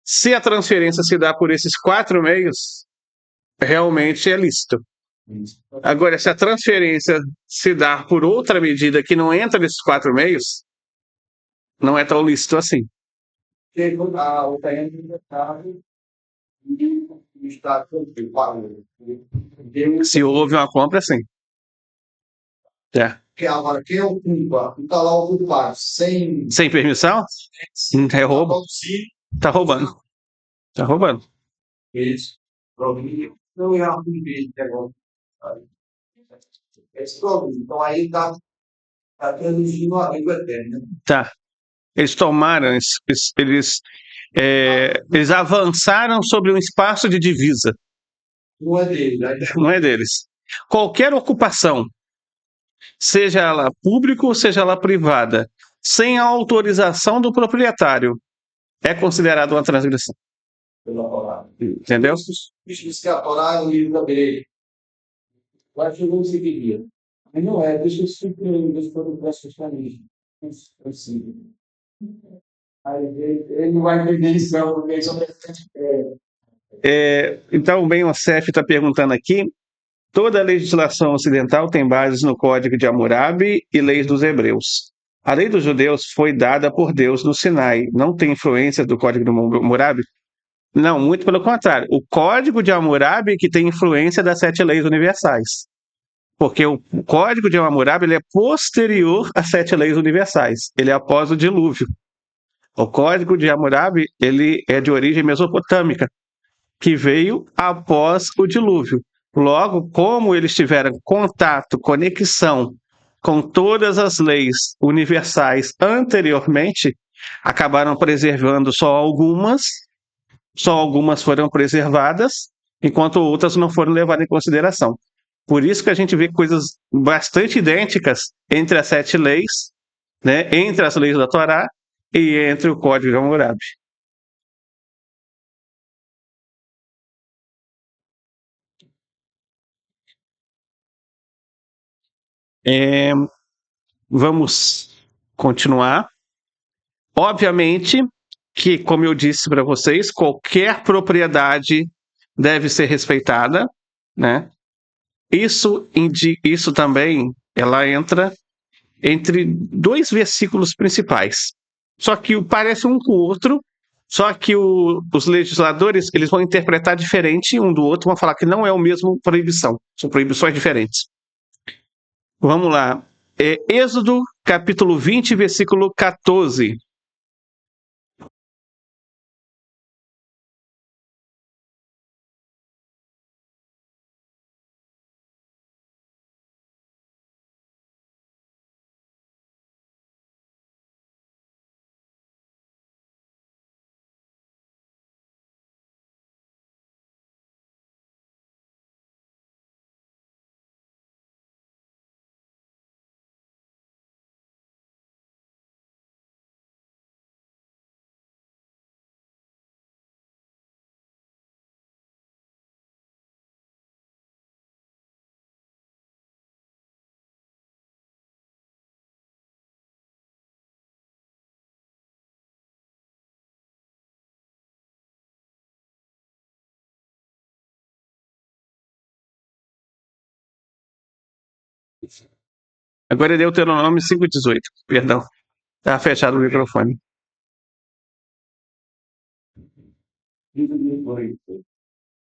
Se a transferência se dá por esses 4 meios, realmente é lícito. Agora, se a transferência se dá por outra medida que não entra nesses 4 meios, não é tão lícito assim. O terreno do Estado o Estado pagou. Se houve uma compra, sim. Agora, quem ocupa, está lá ocupado, sem permissão, é roubo. Está roubando. Está roubando. Isso. Não é uma política agora. Esse problema. Então, aí está traduzindo a língua eterna. Tá. Eles tomaram, eles avançaram sobre um espaço de divisa. Não é deles. Não é deles. Qualquer ocupação, seja ela pública ou seja ela privada, sem a autorização do proprietário, é considerado uma transgressão. Entendeu? Diz que a Torá é o livro da lei. Vai chegar um seguiria. Mas não é, deixa eu explicar isso para o próximo família. Assim. Aí ele não vai entender isso, não, porque isso Então, o Ben Yosef está perguntando aqui: toda a legislação ocidental tem bases no Código de Hammurabi e leis dos hebreus. A lei dos judeus foi dada por Deus no Sinai. Não tem influência do Código de Hammurabi? Não, muito pelo contrário. O Código de Hammurabi que tem influência das 7 leis universais. Porque o Código de Hammurabi ele é posterior às 7 leis universais. Ele é após o dilúvio. O Código de Hammurabi ele é de origem mesopotâmica, que veio após o dilúvio. Logo, como eles tiveram contato, conexão com todas as leis universais anteriormente, acabaram preservando só algumas foram preservadas, enquanto outras não foram levadas em consideração. Por isso que a gente vê coisas bastante idênticas entre as 7 leis né, entre as leis da Torá e entre o Código de Hammurabi. É, vamos continuar. Obviamente que, como eu disse para vocês, qualquer propriedade deve ser respeitada, né? Isso também, ela entra entre dois versículos principais. Só que parece um com o outro, só que os legisladores eles vão interpretar diferente um do outro, vão falar que não é o mesmo proibição, são proibições diferentes. Vamos lá. Êxodo, capítulo 20, versículo 14. Agora é Deuteronômio 5,18. Perdão. Está fechado o microfone.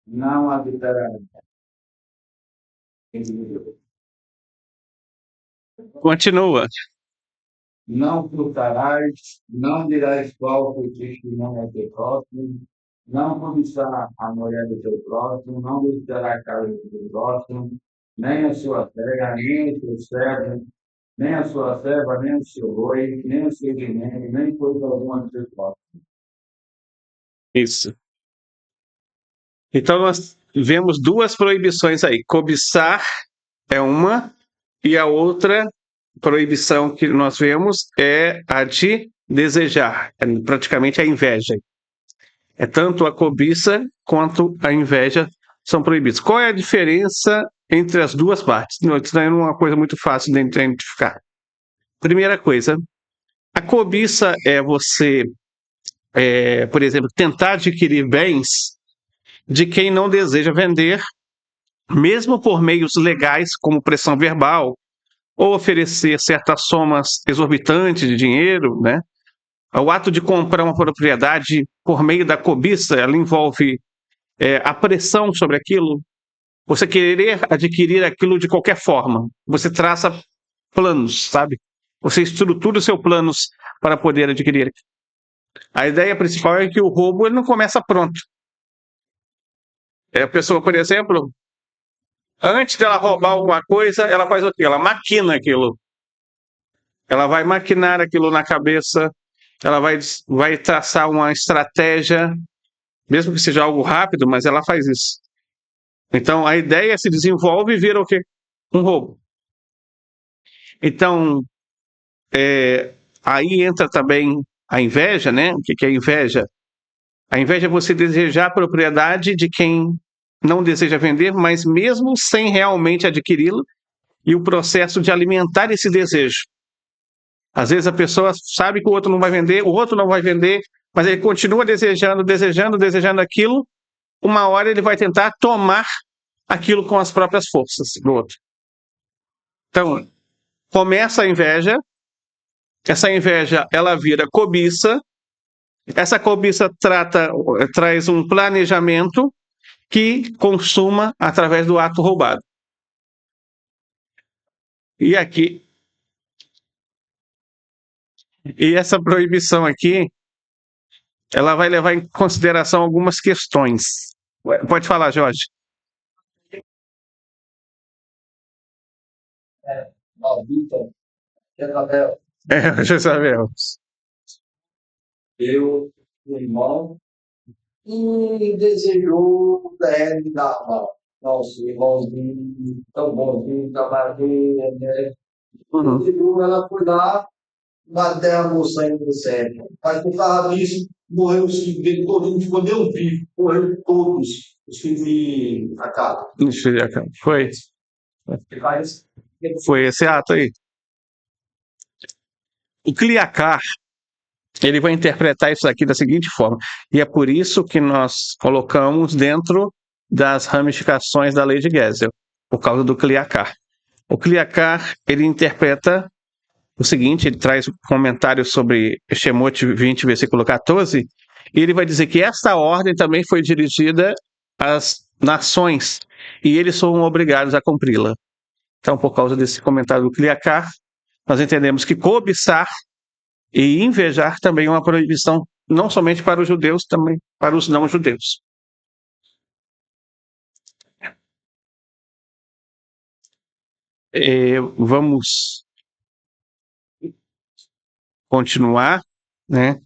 Não habitará. Continua. Não furtarás, não dirás falso testemunho ao teu próximo, não cobiçarás a mulher do teu próximo, não visitará a casa do teu próximo, nem a sua terra, nem o seu servo, nem a sua serva, nem o seu boi, nem o seu dinheiro, nem coisa alguma do teu próximo. Isso. Então nós vemos duas proibições aí. Cobiçar é uma, e a outra proibição que nós vemos é a de desejar, é praticamente a inveja. É tanto a cobiça quanto a inveja são proibidos. Qual é a diferença entre as duas partes? Isso não é uma coisa muito fácil de identificar. Primeira coisa, a cobiça é você, por exemplo, tentar adquirir bens de quem não deseja vender, mesmo por meios legais, como pressão verbal, ou oferecer certas somas exorbitantes de dinheiro, né? O ato de comprar uma propriedade por meio da cobiça, ela envolve a pressão sobre aquilo, você querer adquirir aquilo de qualquer forma. Você traça planos, sabe? Você estrutura os seus planos para poder adquirir. A ideia principal é que o roubo ele não começa pronto. A pessoa, por exemplo, antes dela roubar alguma coisa, ela faz o quê? Ela maquina aquilo. Ela vai maquinar aquilo na cabeça, ela vai traçar uma estratégia, mesmo que seja algo rápido, mas ela faz isso. Então, a ideia se desenvolve e vira o quê? Um roubo. Então, aí entra também a inveja, né? O que é a inveja? A inveja é você desejar a propriedade de quem não deseja vender, mas mesmo sem realmente adquiri-lo, e o processo de alimentar esse desejo. Às vezes a pessoa sabe que o outro não vai vender, o outro não vai vender, mas ele continua desejando, desejando, desejando aquilo. Uma hora ele vai tentar tomar aquilo com as próprias forças do outro. Então, começa a inveja, essa inveja ela vira cobiça, essa cobiça traz um planejamento que consuma através do ato roubado. E aqui, e essa proibição aqui, ela vai levar em consideração algumas questões. Pode falar, Jorge. Maldita, Jezabel, Jezabel. eu, o irmão, e desejou ele dar mal. Nossa, irmãozinho, tão bonzinho, trabalhando, né? Uhum. Desejou, ela foi lá uma terra saindo do céu. Mas por causa disso, morreu os filhos dele, todo mundo ficou Deus vivo, morreram todos os filhos de Acabe. Foi, foi esse ato aí. O Cliacar, ele vai interpretar isso aqui da seguinte forma, e é por isso que nós colocamos dentro das ramificações da lei de Gesel, por causa do Cliacar. O Cliacar, ele interpreta o seguinte, ele traz um comentário sobre Shemot 20, versículo 14, e ele vai dizer que esta ordem também foi dirigida às nações, e eles são obrigados a cumpri-la. Então, por causa desse comentário do Cliacar, nós entendemos que cobiçar e invejar também é uma proibição, não somente para os judeus, também para os não-judeus. Vamos continuar, né?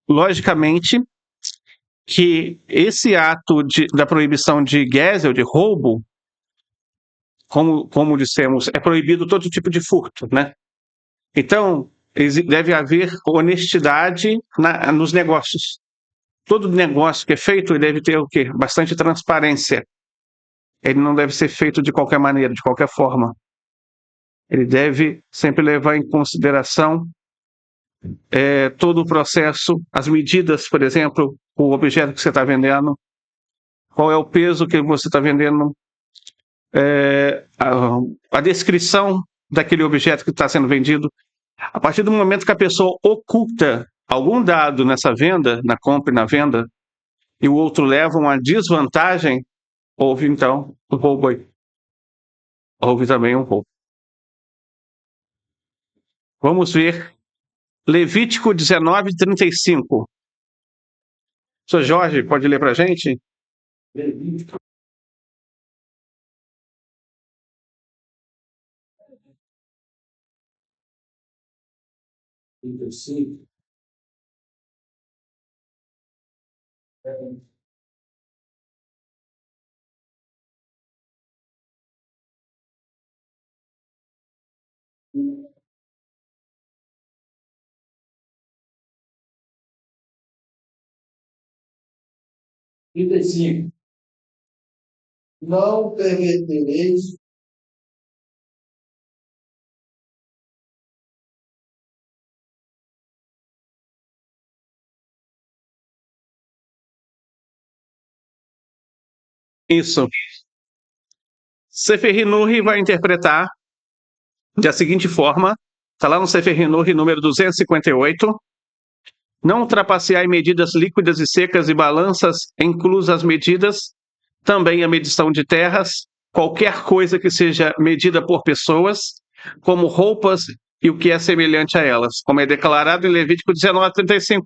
Logicamente que esse ato da proibição de Gesel, de roubo, como dissemos, é proibido todo tipo de furto, né? Então, deve haver honestidade nos negócios. Todo negócio que é feito deve ter o quê? Bastante transparência. Ele não deve ser feito de qualquer maneira, de qualquer forma. Ele deve sempre levar em consideração todo o processo, as medidas, por exemplo, o objeto que você está vendendo, qual é o peso que você está vendendo, a descrição daquele objeto que está sendo vendido. A partir do momento que a pessoa oculta algum dado nessa venda, na compra e na venda, e o outro leva uma desvantagem, houve então um roubo aí. Houve também um roubo. Vamos ver Levítico 19, 35. Sr. Jorge, pode ler para a gente? Levítico. Sim. E não permitireis Isso. Sefer Hinuri vai interpretar da seguinte forma, está lá no Sefer Hinuri, número 258, não ultrapassar medidas líquidas e secas e balanças, inclusas as medidas, também a medição de terras, qualquer coisa que seja medida por pessoas, como roupas e o que é semelhante a elas, como é declarado em Levítico 19:35.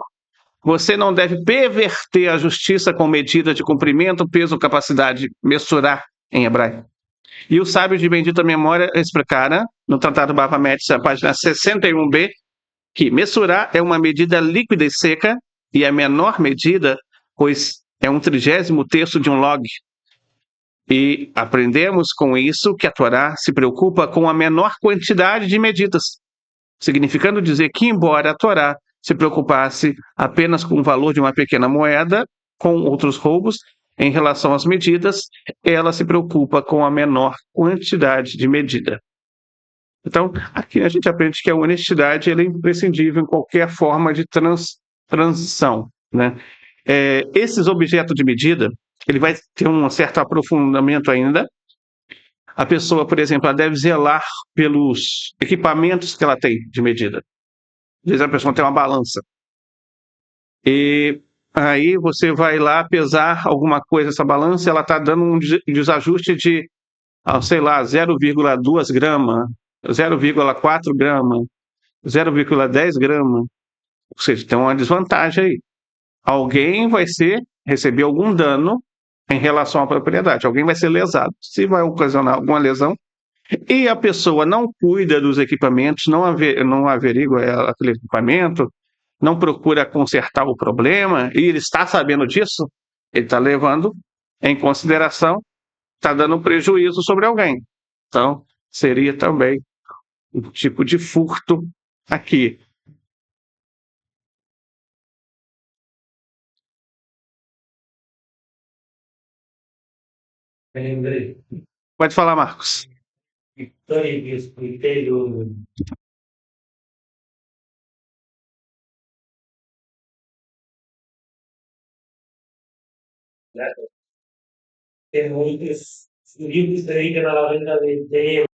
Você não deve perverter a justiça com medida de comprimento, peso, capacidade, mensurar em hebraico. E o sábio de bendita memória explicara, no Tratado Bava Metzia, página 61b, que mensurar é uma medida líquida e seca, e a menor medida, pois é 1/30 de um log. E aprendemos com isso que a Torá se preocupa com a menor quantidade de medidas, significando dizer que, embora a Torá se preocupasse apenas com o valor de uma pequena moeda, com outros roubos, em relação às medidas, ela se preocupa com a menor quantidade de medida. Então, aqui a gente aprende que a honestidade ela é imprescindível em qualquer forma de transição, né? Esses objetos de medida, ele vai ter um certo aprofundamento ainda. A pessoa, por exemplo, ela deve zelar pelos equipamentos que ela tem de medida. Às vezes a pessoa tem uma balança. E aí você vai lá pesar alguma coisa, essa balança, ela está dando um desajuste de, sei lá, 0,2 gramas, 0,4 gramas, 0,10 gramas. Ou seja, tem uma desvantagem aí. Alguém vai receber algum dano em relação à propriedade. Alguém vai ser lesado. Se vai ocasionar alguma lesão, e a pessoa não cuida dos equipamentos, não averigua aquele equipamento, não procura consertar o problema, e ele está sabendo disso, ele está levando em consideração, está dando prejuízo sobre alguém. Então, seria também um tipo de furto aqui. Me lembrei. Pode falar, Marcos. História que eu expliquei né? Tem muitos livros aí que na venda de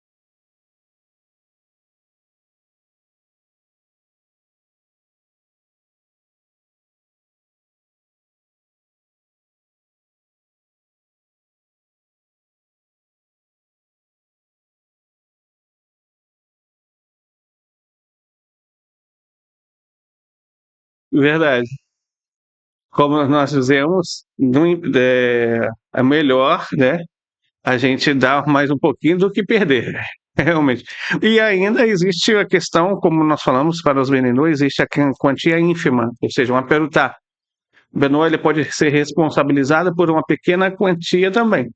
Verdade. Como nós dizemos, é melhor, né, a gente dar mais um pouquinho do que perder, realmente. E ainda existe a questão, como nós falamos para os vendedores, existe a quantia ínfima, ou seja, uma perutá. O Benoit ele pode ser responsabilizado por uma pequena quantia também.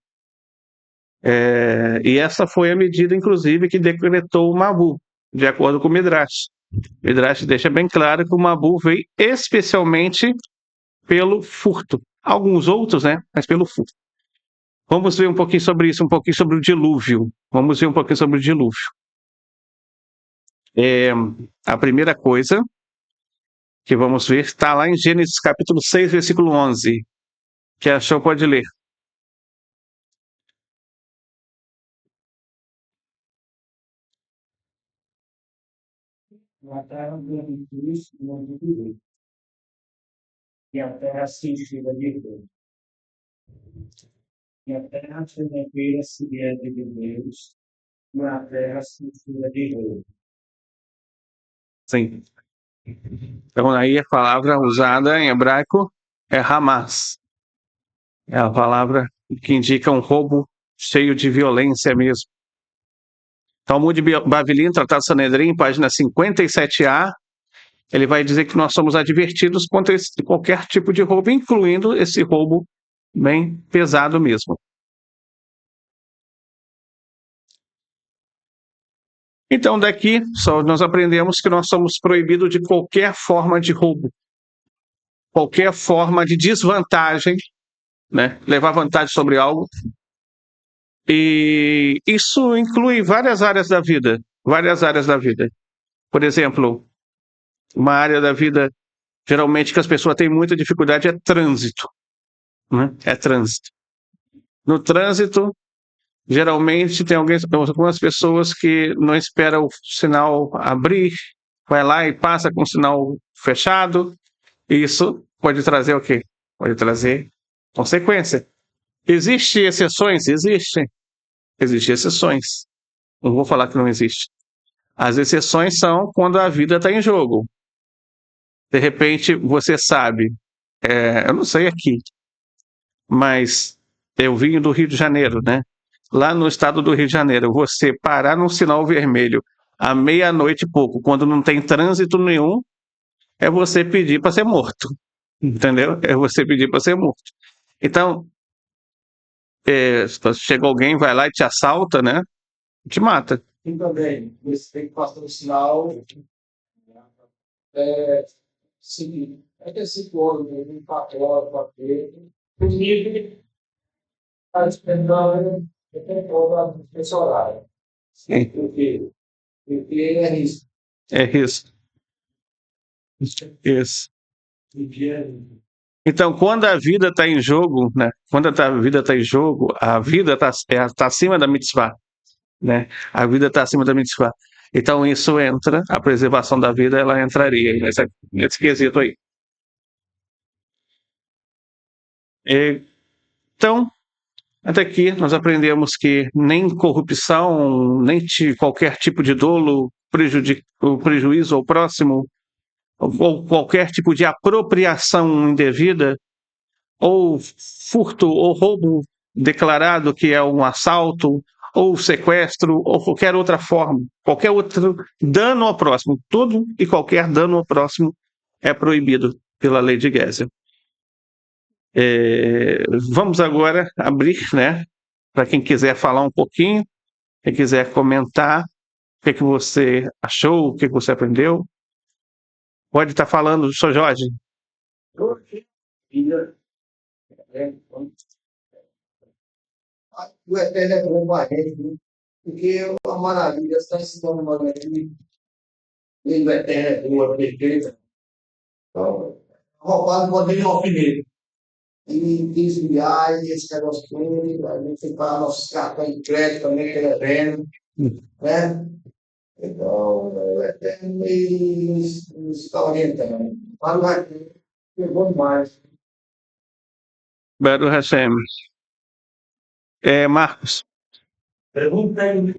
E essa foi a medida, inclusive, que decretou o Mabu, de acordo com o Midrash. O Midrash deixa bem claro que o Mabu veio especialmente pelo furto. Alguns outros, né? Mas pelo furto. Vamos ver um pouquinho sobre isso, um pouquinho sobre o dilúvio. Vamos ver um pouquinho sobre o dilúvio. A primeira coisa que vamos ver está lá em Gênesis capítulo 6, versículo 11. Que achou pode ler. Mataram grande cruz e não de e a terra se encheu de rei. E a terra financeira se ergue de Deus, e a terra se encheu de rei. Sim. Então aí a palavra usada em hebraico é Hamas. É a palavra que indica um roubo cheio de violência mesmo. Talmud Babilônia, Tratado Sanedrim, página 57a, ele vai dizer que nós somos advertidos contra qualquer tipo de roubo, incluindo esse roubo bem pesado mesmo. Então, daqui, só nós aprendemos que nós somos proibidos de qualquer forma de roubo, qualquer forma de desvantagem, né? Levar vantagem sobre algo. E isso inclui várias áreas da vida, várias áreas da vida. Por exemplo, uma área da vida geralmente que as pessoas têm muita dificuldade é trânsito, né? É trânsito. No trânsito, geralmente tem algumas pessoas que não esperam o sinal abrir, vai lá e passa com o sinal fechado. E isso pode trazer o quê? Pode trazer consequência. Existem exceções? Existem. Existem exceções. Não vou falar que não existe. As exceções são quando a vida está em jogo. De repente, você sabe, eu não sei aqui, mas eu vim do Rio de Janeiro, né? Lá no estado do Rio de Janeiro, você parar num sinal vermelho à meia-noite e pouco, quando não tem trânsito nenhum, é você pedir para ser morto, entendeu? É você pedir para ser morto. Então, se chega alguém, vai lá e te assalta, né? Te mata. E também, você tem que passar o sinal, é, seguinte, é que 5 horas, 4 horas, 4 horas, comigo, está esperando, eu tenho que voltar esse horário. Sim. Porque é risco. É isso. Isso. Então, quando a vida está em jogo, né? Quando a vida está em jogo, a vida está acima da mitzvah, né? A vida está acima da mitzvah. Então, isso entra, a preservação da vida, ela entraria nesse quesito aí. Então, até aqui nós aprendemos que nem corrupção, nem qualquer tipo de dolo, prejuízo ao próximo, ou qualquer tipo de apropriação indevida, ou furto ou roubo declarado, que é um assalto, ou sequestro, ou qualquer outra forma, qualquer outro dano ao próximo, todo e qualquer dano ao próximo é proibido pela lei de Geisel. Vamos agora abrir, né, para quem quiser falar um pouquinho Quem quiser comentar o que você achou, o que você aprendeu, pode estar falando, Sr. Jorge. O Eterno é bom para a gente, né? Porque a maravilha está se tornando aqui. E o Eterno é boa, perfeita. Então, roubado pode vir um alfinete. E desviar e esse negócio todo, a gente tem que pagar nossos cartões de crédito também, que ele é vendo, né? Então, o Eterno nos está orientando. Mas vai ter bom demais. Baruch Hashem. Marcos. Pergunta aí.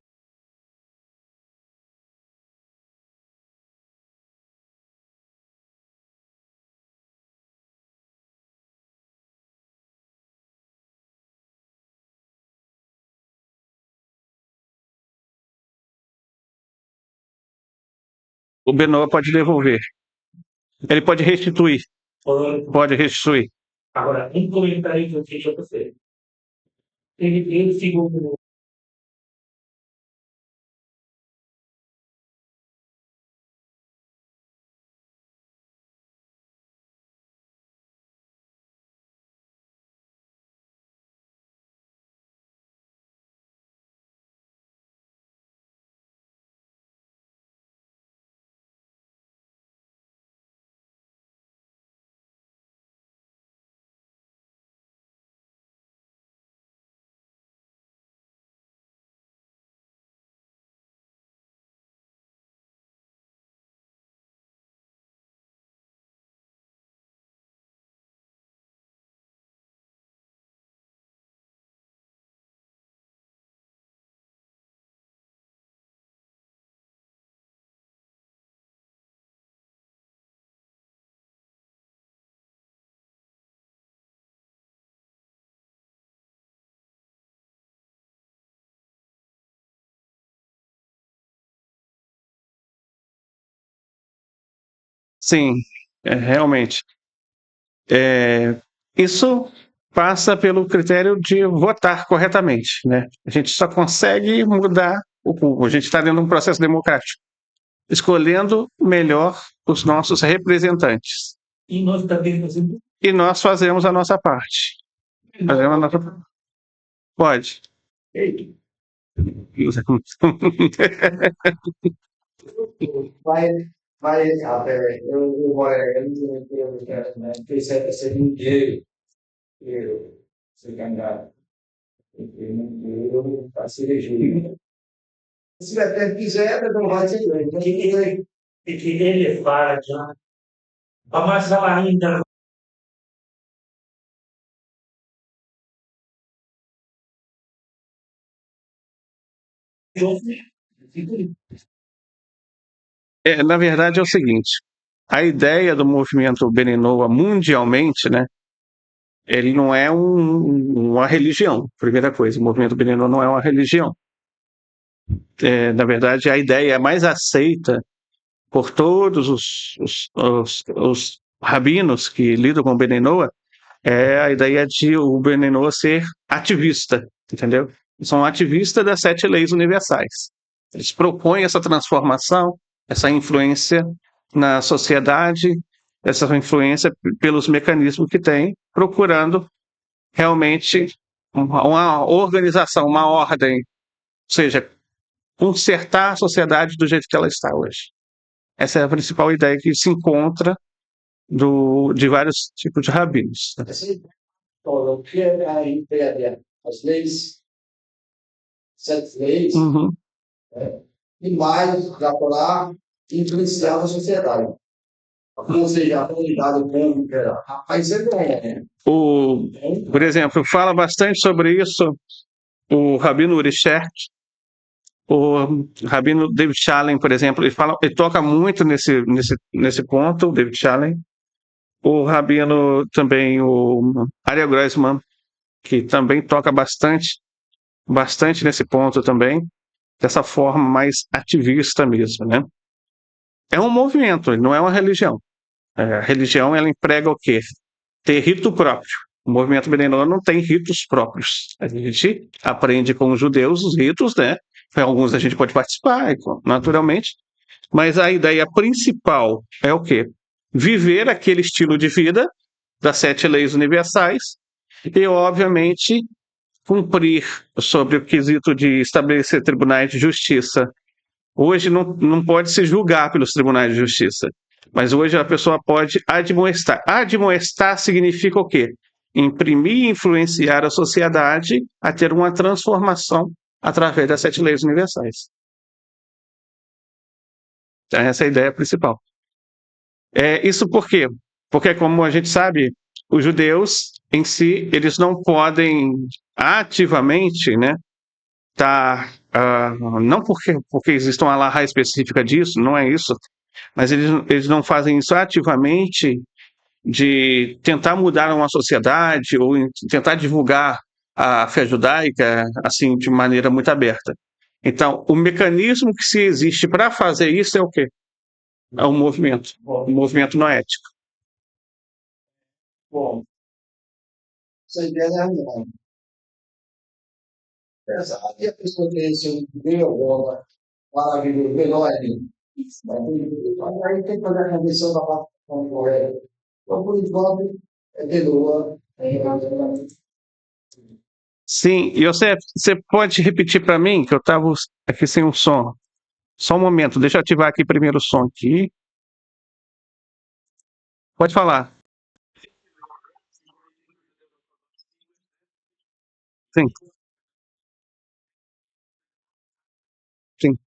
O Benoa pode devolver. Ele pode restituir. Pode restituir. Agora, um comentário que eu fiz para você. Ele ficou. Sim, realmente. Isso passa pelo critério de votar corretamente, né? A gente só consegue mudar o povo. A gente está dentro de um processo democrático, escolhendo melhor os nossos representantes. E nós também fazemos. E nós fazemos a nossa parte. Fazemos a nossa... Pode. Vai, eu vou, né? Porque isso é ser ninguém, ser candidato. Eu faço eleger. Se o Eterno quiser, não vai ser grande. Que ele fala que a mais falar ainda. Na verdade, é o seguinte: a ideia do movimento Beninoa mundialmente, né? Ele não é uma religião, primeira coisa. O movimento Beninoa não é uma religião. Na verdade, a ideia mais aceita por todos os rabinos que lidam com o Beninoa é a ideia de o Beninoa ser ativista, entendeu? São ativistas das 7 leis universais. Eles propõem essa transformação, essa influência na sociedade, essa influência pelos mecanismos que tem, procurando realmente uma organização, uma ordem, ou seja, consertar a sociedade do jeito que ela está hoje. Essa é a principal ideia que se encontra de vários tipos de rabinos. O que é a ideia? As leis, 7 leis, e mais da Torá influenciar a sociedade. Ou seja, a comunidade pública. Rapaz, é bom, né? Por exemplo, fala bastante sobre isso o Rabino Urishert, o Rabino David Shalem, por exemplo, ele toca muito nesse ponto, David Shalem. O Rabino também, o Ariel Grossman, que também toca bastante nesse ponto também, dessa forma mais ativista mesmo, né? É um movimento, não é uma religião. A religião, ela emprega o quê? Ter rito próprio. O movimento Beninoa não tem ritos próprios. A gente aprende com os judeus os ritos, né? Alguns a gente pode participar, naturalmente, mas a ideia principal é o quê? Viver aquele estilo de vida das 7 leis universais e, obviamente, cumprir sobre o quesito de estabelecer tribunais de justiça. Hoje não pode se julgar pelos tribunais de justiça, mas hoje a pessoa pode admoestar. Admoestar significa o quê? Imprimir e influenciar a sociedade a ter uma transformação através das 7 leis universais. Então, essa é a ideia principal. Isso por quê? Porque, como a gente sabe, os judeus em si, eles não podem ativamente, né, não porque existe uma alahá específica disso, não é isso, mas eles não fazem isso ativamente de tentar mudar uma sociedade ou tentar divulgar a fé judaica assim de maneira muito aberta. Então, o mecanismo que se existe para fazer isso é o quê? É o movimento noético. Bom, essa ideia é a minha. Apesar de a pessoa ter esse meio bola maravilhoso, menor ali, mas aí tem que fazer a condição da parte correta. Então, por enquanto, é de lua. Sim, e você pode repetir para mim que eu estava aqui sem o som. Só um momento, deixa eu ativar aqui primeiro o som aqui. Pode falar. Sim, sim.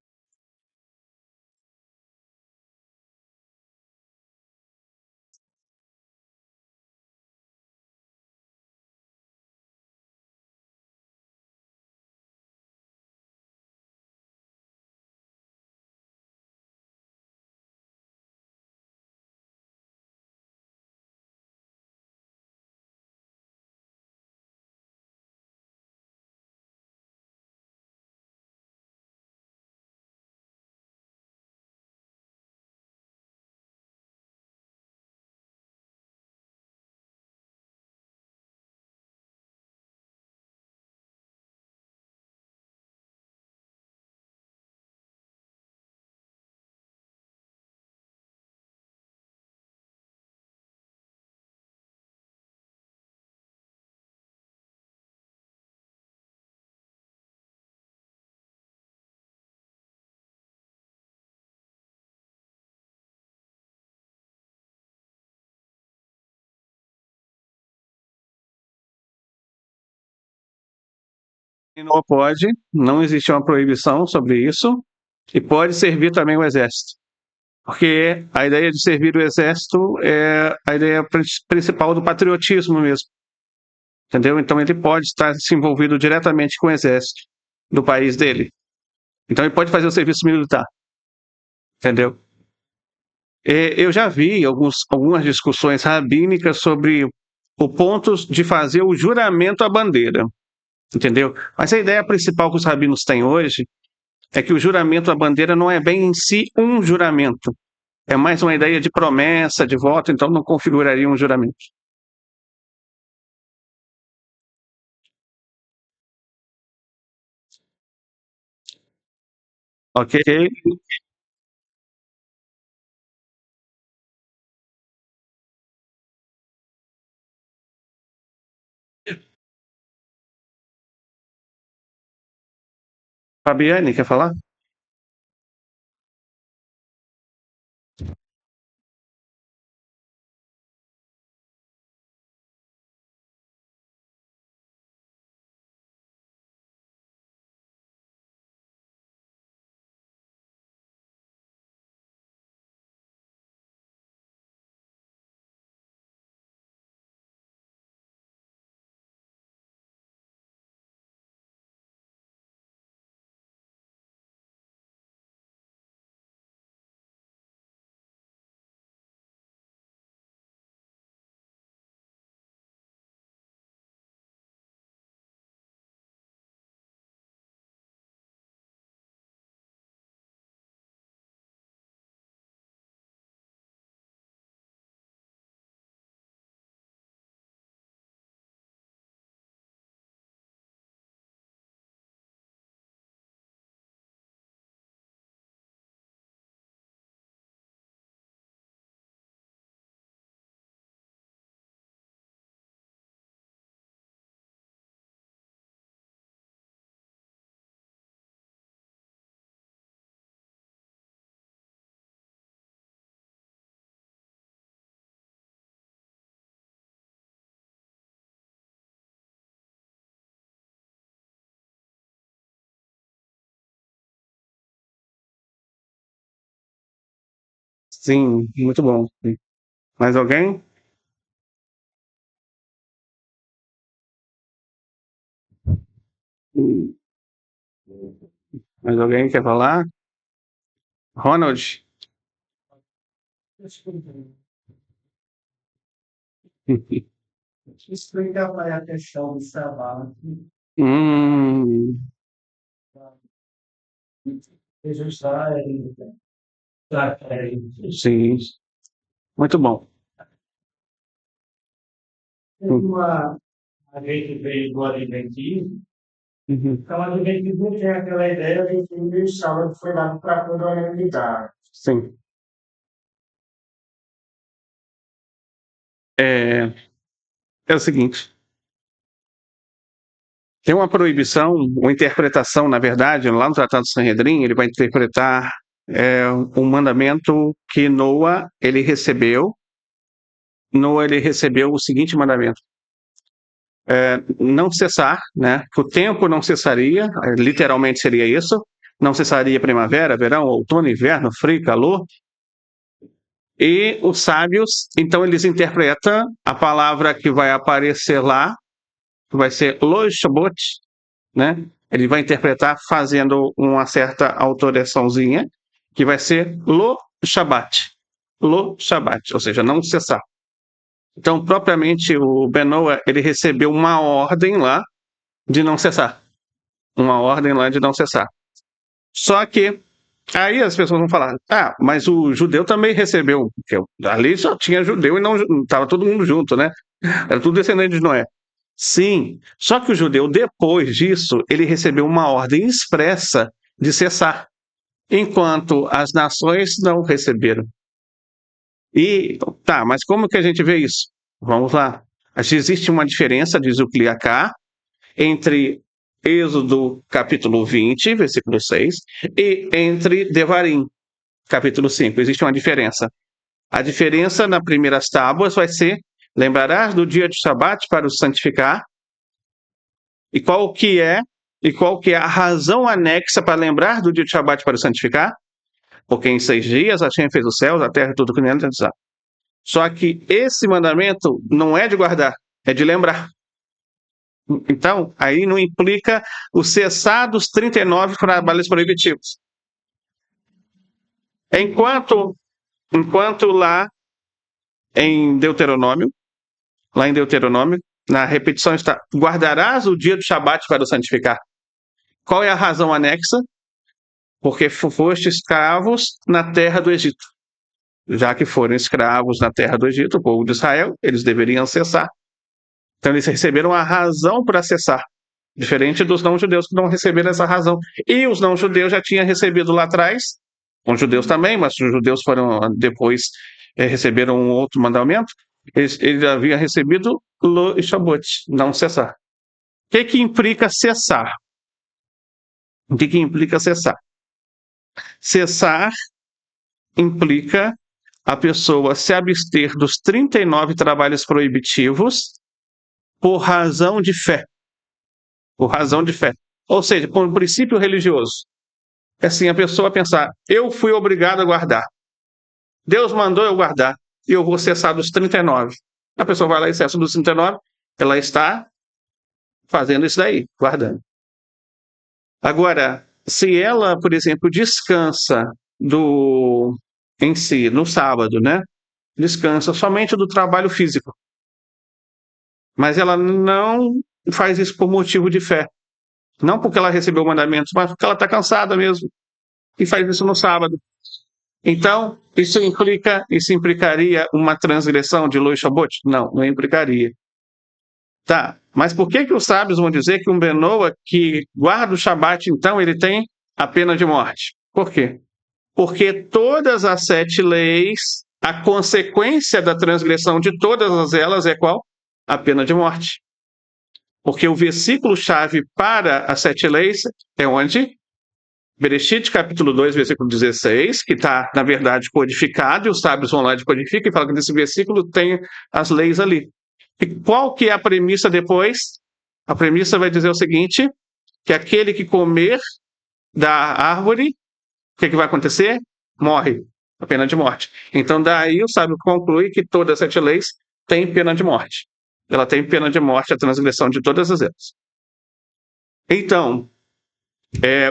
Não pode, não existe uma proibição sobre isso, e pode servir também o exército. Porque a ideia de servir o exército é a ideia principal do patriotismo mesmo, entendeu? Então ele pode estar se envolvido diretamente com o exército do país dele. Então ele pode fazer o serviço militar, entendeu? Eu já vi algumas discussões rabínicas sobre o ponto de fazer o juramento à bandeira, entendeu? Mas a ideia principal que os rabinos têm hoje é que o juramento à bandeira não é bem em si um juramento, é mais uma ideia de promessa, de voto, então não configuraria um juramento. Ok? Fabiane, quer falar? Sim, muito bom. Mais alguém? Mais alguém quer falar? Ronald? Explica para a questão do trabalho. Hum, Registrar ele. sim, muito bom. A gente veio do Adventismo, Uhum. então o Adventismo tem aquela ideia de que o sábado foi dado para toda a humanidade. Sim. É o seguinte, tem uma proibição, uma interpretação, na verdade, lá no Tratado de Sanhedrin, ele vai interpretar um mandamento que Noa, ele recebeu o seguinte mandamento, não cessar, né? Que o tempo não cessaria, literalmente seria isso, não cessaria primavera, verão, outono, inverno, frio, calor. E os sábios, então eles interpretam a palavra que vai aparecer lá, que vai ser Lo Shabbat, né? Ele vai interpretar fazendo uma certa alteraçãozinha, que vai ser Lo Shabbat. Lo Shabbat, ou seja, não cessar. Então, propriamente, o Benoa, ele recebeu uma ordem lá de não cessar. Uma ordem lá de não cessar. Só que aí as pessoas vão falar, mas o judeu também recebeu, porque ali só tinha judeu e não estava todo mundo junto, né? Era tudo descendente de Noé. Sim, só que o judeu, depois disso, ele recebeu uma ordem expressa de cessar, enquanto as nações não receberam. E, mas como que a gente vê isso? Vamos lá. Existe uma diferença, diz o Cliacá, entre Êxodo capítulo 20, versículo 6, e entre Devarim, capítulo 5. Existe uma diferença. A diferença nas primeiras tábuas vai ser: lembrarás do dia de Shabat para o santificar. E qual que é a razão anexa para lembrar do dia de Shabat para o santificar? Porque em 6 dias Hashem fez os céus, a terra e tudo que nele está. Só que esse mandamento não é de guardar, é de lembrar. Então, aí não implica o cessar dos 39 trabalhos proibitivos. Enquanto lá em Deuteronômio, na repetição está: guardarás o dia do Shabat para o santificar. Qual é a razão anexa? Porque foste escravos na terra do Egito. Já que foram escravos na terra do Egito, o povo de Israel, eles deveriam cessar. Então eles receberam a razão para cessar, diferente dos não-judeus que não receberam essa razão. E os não-judeus já tinham recebido lá atrás, os judeus também, mas os judeus foram depois receberam um outro mandamento, eles haviam recebido Lo e Shabbat, não cessar. O que implica cessar? O que implica cessar? Cessar implica a pessoa se abster dos 39 trabalhos proibitivos por razão de fé. Por razão de fé. Ou seja, por um princípio religioso. É assim, a pessoa pensar: eu fui obrigado a guardar. Deus mandou eu guardar. E eu vou cessar dos 39. A pessoa vai lá e cessa dos 39. Ela está fazendo isso daí, guardando. Agora, se ela, por exemplo, descansa em si, no sábado, né? Descansa somente do trabalho físico. Mas ela não faz isso por motivo de fé. Não porque ela recebeu mandamentos, mas porque ela está cansada mesmo. E faz isso no sábado. Então, isso implicaria uma transgressão de Lo e Shabbat? Não implicaria. Tá, mas por que os sábios vão dizer que um Benoa que guarda o Shabat, então, ele tem a pena de morte? Por quê? Porque todas as 7 leis, a consequência da transgressão de todas elas é qual? A pena de morte. Porque o versículo-chave para as 7 leis é onde? Bereshit, capítulo 2, versículo 16, que está, na verdade, codificado, e os sábios vão lá e codificam e falam que nesse versículo tem as leis ali. E qual que é a premissa depois? A premissa vai dizer o seguinte, que aquele que comer da árvore, o que vai acontecer? Morre. a pena de morte. Então, daí o sábio conclui que todas as 7 leis têm pena de morte. Ela tem pena de morte a transgressão de todas as elas. Então,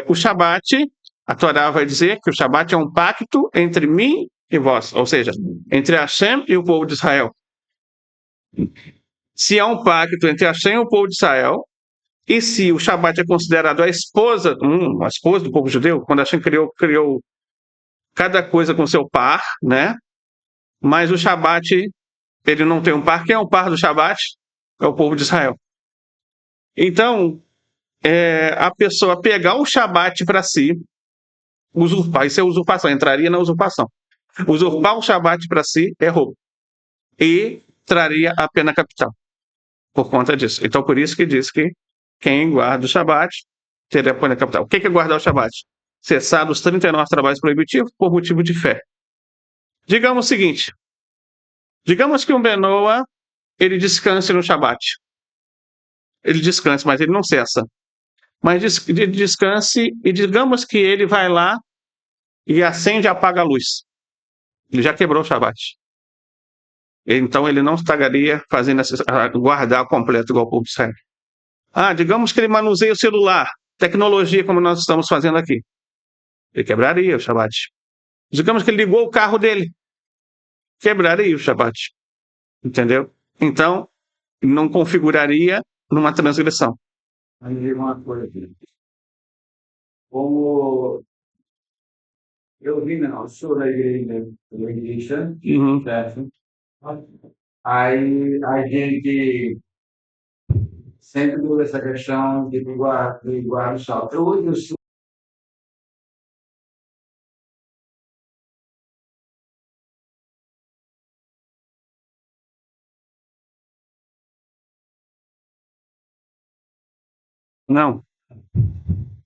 o Shabat, a Torá vai dizer que o Shabat é um pacto entre mim e vós, ou seja, entre Hashem e o povo de Israel. Se é um pacto entre Hashem e o povo de Israel, e se o Shabat é considerado a esposa do povo judeu, quando Hashem criou cada coisa com seu par, né? Mas o Shabat, ele não tem um par. Quem é o par do Shabat? É o povo de Israel. Então, a pessoa pegar o Shabat para si, usurpar, isso é usurpação, entraria na usurpação. Usurpar o Shabat para si é roubo. E traria a pena capital por conta disso. Então, por isso que diz que quem guarda o Shabat teria a pena capital. O que é guardar o Shabat? Cessar dos 39 trabalhos proibitivos por motivo de fé. Digamos o seguinte, digamos que um Benoa, ele descanse no Shabat. Ele descanse, mas ele não cessa. Mas ele descanse e digamos que ele vai lá e acende e apaga a luz. Ele já quebrou o Shabat. Então ele não estaria fazendo guardar completo igual o povo de Israel. Digamos que ele manuseia o celular, tecnologia como nós estamos fazendo aqui. Ele quebraria o Shabat. Digamos que ele ligou o carro dele, quebraria o Shabat. Entendeu? Então, não configuraria numa transgressão. Aí uma coisa aqui. Como eu vi, não, sou da igreja, Uhum. certo? Aí a gente sempre teve essa questão de guardar o salto. Hoje eu sou. Não,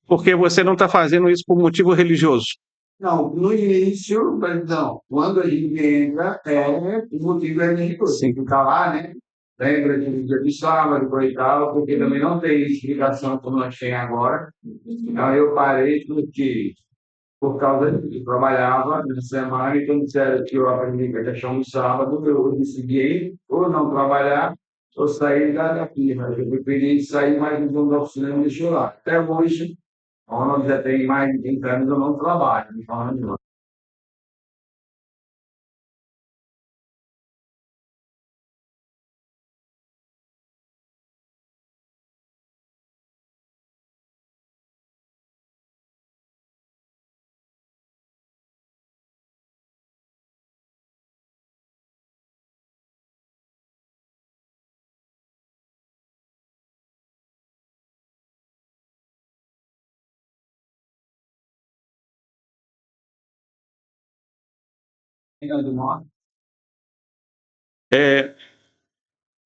porque você não está fazendo isso por motivo religioso. Não, no início, mas não, quando a gente entra, o motivo é religioso. Tem que ficar lá, né? Lembra de dia de sábado e tal, porque também não tem explicação como nós temos agora. Então eu parei porque, por causa de eu trabalhava na semana, então disseram que eu aprendi a questão do sábado, eu decidi ou não trabalhar ou sair daqui, mas eu preferi sair mais da oficina e deixar lá. Até hoje, onde já tem mais de 30 anos, eu não trabalho, de forma nenhuma. Pena de morte.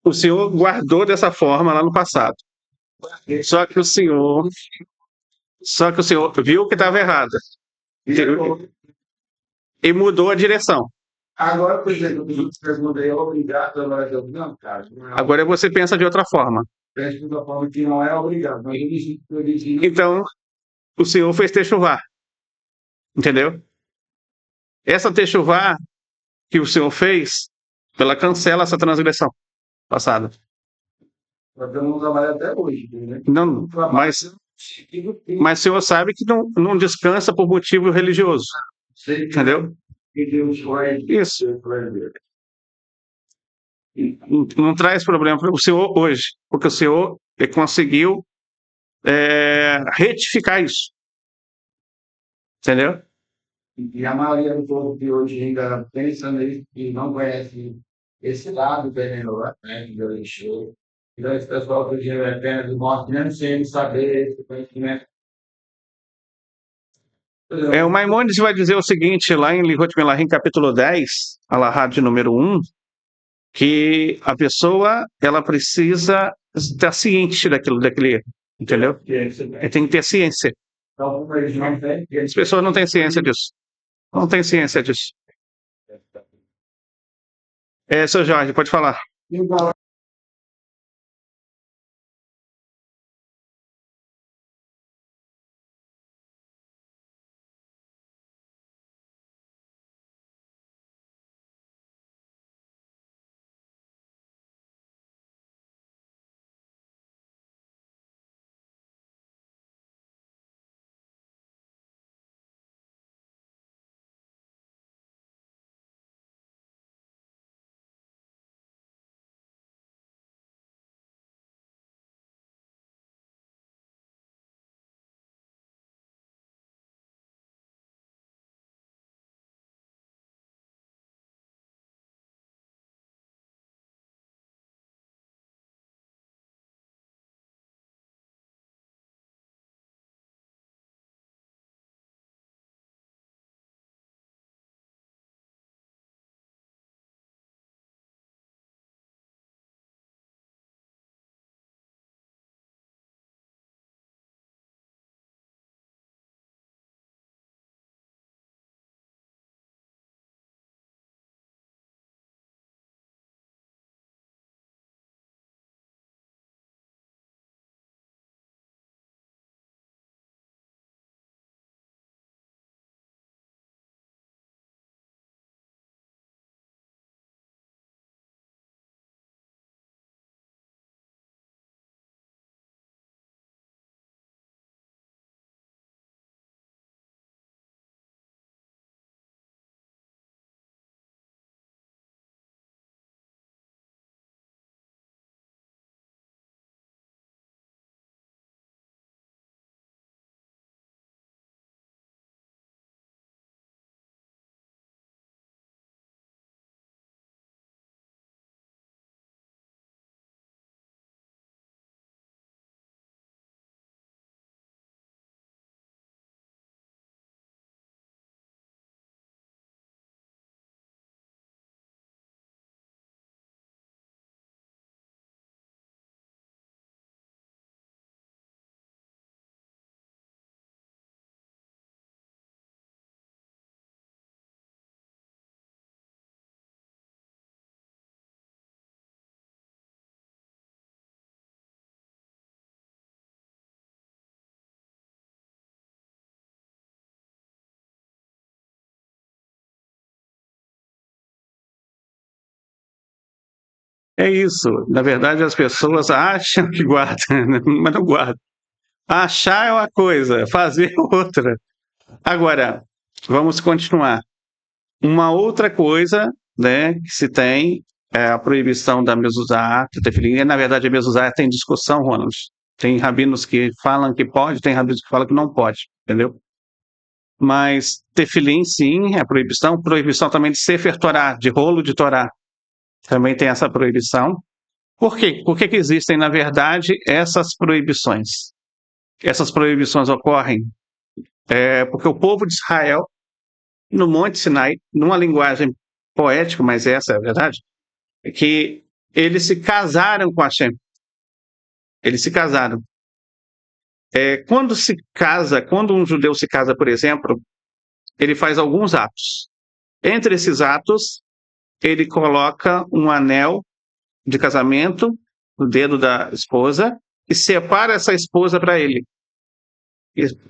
O Senhor guardou dessa forma lá no passado. Só que o Senhor viu que estava errado e mudou a direção. Agora, por exemplo, eu perguntei, é obrigado, agora eu não, cara. Não é, Agora você pensa de outra forma. penso de uma forma que não é obrigado, mas eu disse Então, o Senhor fez techuvá, entendeu? Essa techuvá que o Senhor fez, ela cancela essa transgressão passada. porque eu não trabalho até hoje, né? Não, mas o Senhor sabe que não descansa por motivo religioso, Sei entendeu? que Deus vai. Isso. Não traz problema para o Senhor hoje, porque o Senhor conseguiu retificar isso, entendeu? E a maioria do povo que hoje ainda pensa nisso, que não conhece esse lado venenoso, né, que Deus deixou. Então, esse pessoal que hoje é pena de morte, mesmo sem saber esse conhecimento. O Maimônides vai dizer o seguinte, lá em Lihot Melahim, capítulo 10, Alahá de número 1, que a pessoa ela precisa estar ciente daquele erro, entendeu? Ele tem que ter ciência. Então, como eles não têm, As pessoas não têm ciência disso. Não têm ciência disso. Seu Jorge, pode falar. então, É isso. Na verdade, as pessoas acham que guardam, mas não guardam. Achar é uma coisa, fazer é outra. Agora, vamos continuar. Uma outra coisa, né, que se tem é a proibição da mezuzá, tefilim. Na verdade, a mezuzá tem discussão, Ronald. Tem rabinos que falam que pode, tem rabinos que falam que não pode, entendeu? Mas tefilim, sim, é proibição. Proibição também de Sefer Torá, de rolo de Torá. Também tem essa proibição. Por quê? Por que existem, na verdade, essas proibições? Essas proibições ocorrem porque o povo de Israel, no Monte Sinai, numa linguagem poética, mas essa é a verdade, é que eles se casaram com Hashem. Eles se casaram. Quando se casa, quando um judeu se casa, por exemplo, ele faz alguns atos. Entre esses atos, ele coloca um anel de casamento no dedo da esposa e separa essa esposa para ele.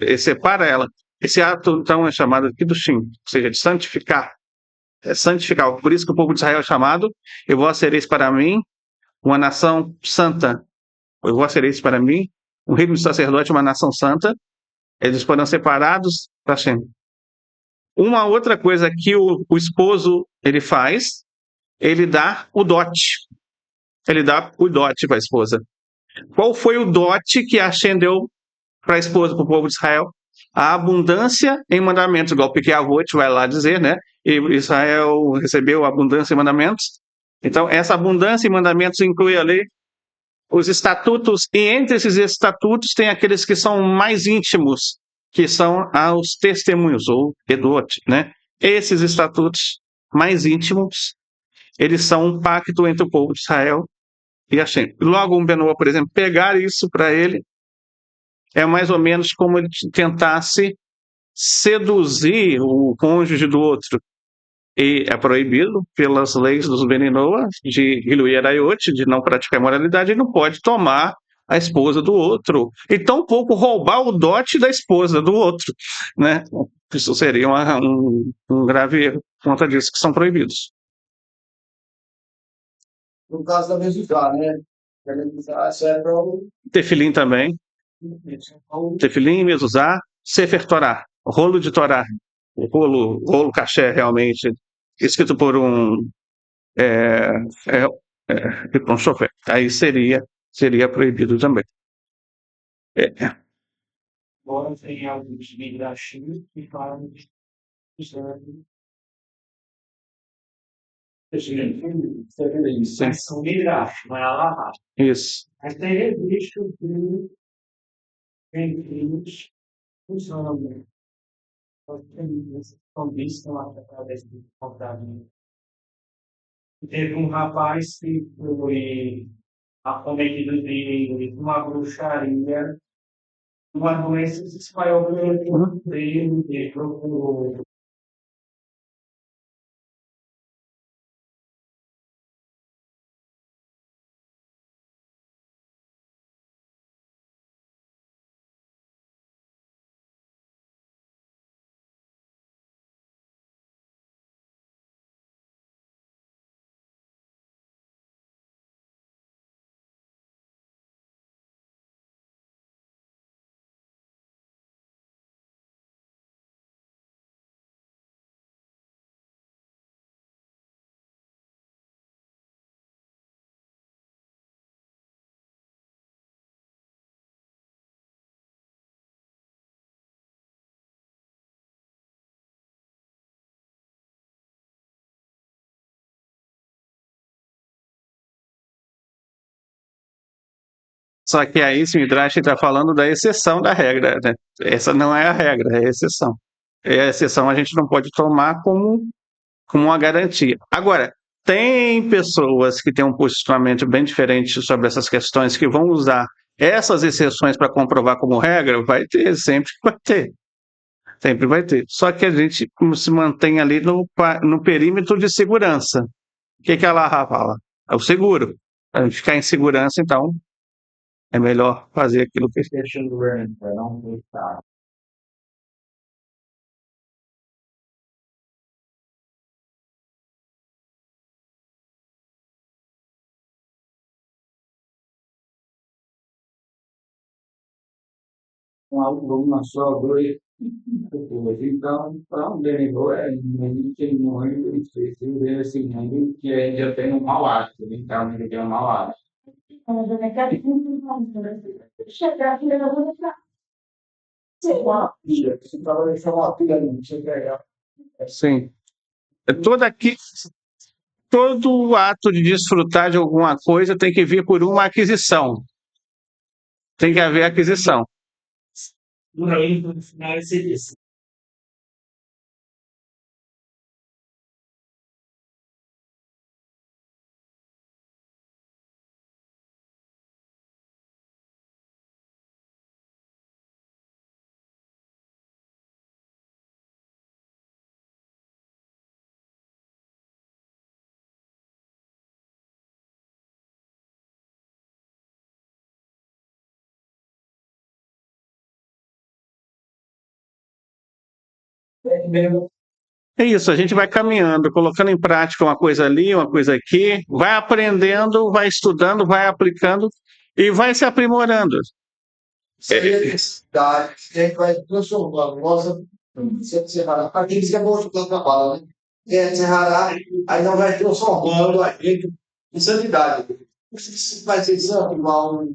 E separa ela. Esse ato, então, é chamado de Kiddushim, ou seja, de santificar. É santificar. Por isso que o povo de Israel é chamado, e vós sereis para mim uma nação santa. E vós sereis para mim um reino de sacerdote, uma nação santa. Eles foram separados para Hashem. Uma outra coisa que o esposo ele faz, ele dá o dote. Ele dá o dote para a esposa. Qual foi o dote que Hashem deu para a esposa, para o povo de Israel? A abundância em mandamentos, igual o Piquet Avot vai lá dizer, né? E Israel recebeu abundância em mandamentos. Então, essa abundância em mandamentos inclui ali os estatutos, e entre esses estatutos tem aqueles que são mais íntimos, que são os testemunhos, ou Edot, né? Esses estatutos mais íntimos, eles são um pacto entre o povo de Israel e Hashem. Logo, um Benoa, por exemplo, pegar isso para ele é mais ou menos como ele tentasse seduzir o cônjuge do outro. E é proibido pelas leis dos Beninoa de Gilui Arayot, de não praticar imoralidade, ele não pode tomar a esposa do outro. E tampouco roubar o dote da esposa do outro. Né? Isso seria um grave erro por conta disso, que são proibidos. No caso da mezuzá, né? A mezuzá serve ao Tefilim também. Tefilim, mezuzá, Sefer Torá, rolo de Torá. Rolo caché, realmente, escrito por é, um chofer. Aí seria proibido também. Agora tem alguns midrashim que falam de mas são midrash, não é alahá. Isso. Mas tem registro de filhos funcionando. São vistos através do comportamento. Teve um rapaz que foi acometido de uma bruxaria, uma doença que se espalhou pelo corpo dele, ele procurou. Só que aí, esse Midrash está falando da exceção da regra, né? Essa não é a regra, é a exceção. É a exceção, a gente não pode tomar como uma garantia. Agora, tem pessoas que têm um posicionamento bem diferente sobre essas questões, que vão usar essas exceções para comprovar como regra, vai ter, sempre vai ter. Sempre vai ter. Só que a gente se mantém ali no perímetro de segurança. O que a Laha fala? É o seguro. Para a gente ficar em segurança, então, é melhor fazer aquilo que fechando o ano, para não voltar. uma só, dois. Então, para um vendedor, é muito difícil ver esse mundo que ainda tem um mau hábito, então ele tem um mau hábito. Você estava deixando uma pilha, não você pegar. Sim. Todo ato de desfrutar de alguma coisa tem que vir por uma aquisição. Tem que haver aquisição. No final, você disse. É isso, a gente vai caminhando, colocando em prática uma coisa ali, uma coisa aqui, vai aprendendo, vai estudando, vai aplicando e vai se aprimorando. Necessidade, que a gente vai transformando. Nossa, se rarar, aquilo que é bom de trabalho, né? Se rarar, aí não vai transformando a gente em santidade. Isso vai ser santo igual.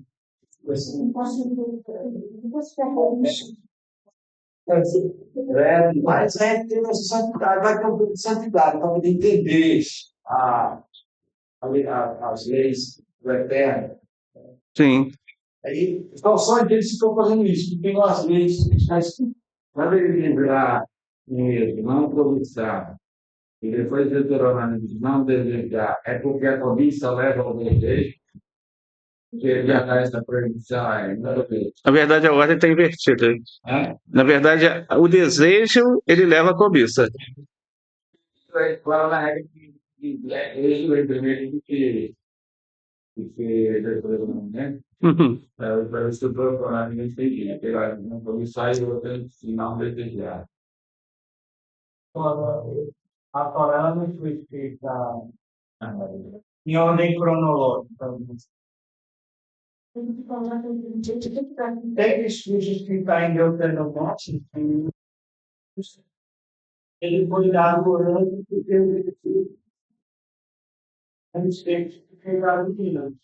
Mas é ter essa santidade, vai ter um pouco de santidade para poder entender as leis do eterno. Sim. Aí, então, só eles estão fazendo isso, porque as leis estão quando ele lembrar mesmo, não cobiçar, e depois Deuteronômio diz não desejar, é porque a cobiça leva ao desejo, que ele já dá essa proibição aí, nada a ver. Na verdade, a ordem está invertida. Na verdade, o desejo, ele leva à cobiça. Fala na regra que é ele o primeiro que Deuteronômio, né? Uhum. Para isso eu estou falando nesse dia, pegar não cobiçar e outra não desejar. A Torá não foi escrita em ordem cronológica. Tem escritos que está em Deuteronômio, ele foi dado antes de ter antes de ter dado antes.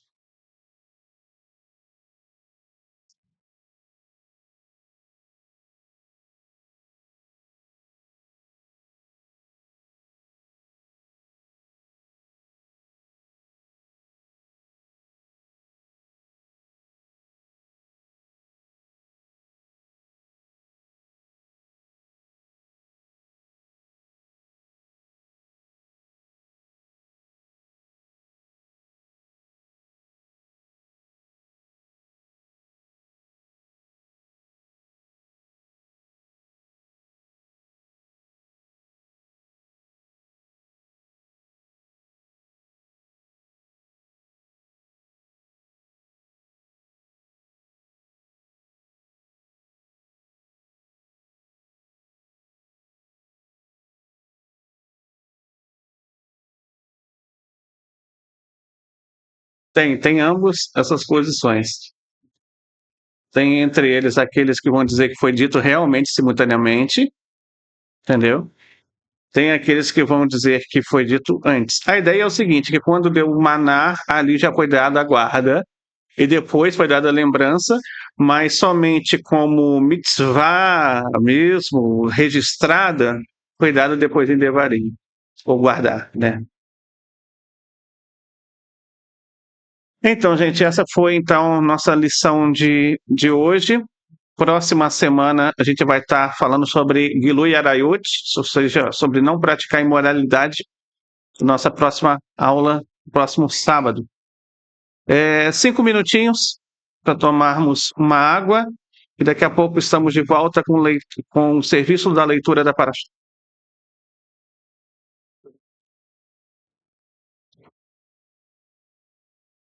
Tem ambos essas posições. Tem entre eles aqueles que vão dizer que foi dito realmente simultaneamente, entendeu? Tem aqueles que vão dizer que foi dito antes. A ideia é o seguinte, que quando deu o maná, ali já foi dada a guarda, e depois foi dada a lembrança, mas somente como mitzvah mesmo, registrada, foi dada depois em Devarim, ou guardar, né? Então, gente, essa foi então nossa lição de hoje. Próxima semana a gente vai estar falando sobre Gilui Arayot, ou seja, sobre não praticar imoralidade. Nossa próxima aula, próximo sábado. 5 minutinhos para tomarmos uma água e daqui a pouco estamos de volta com o serviço da leitura da Parashá.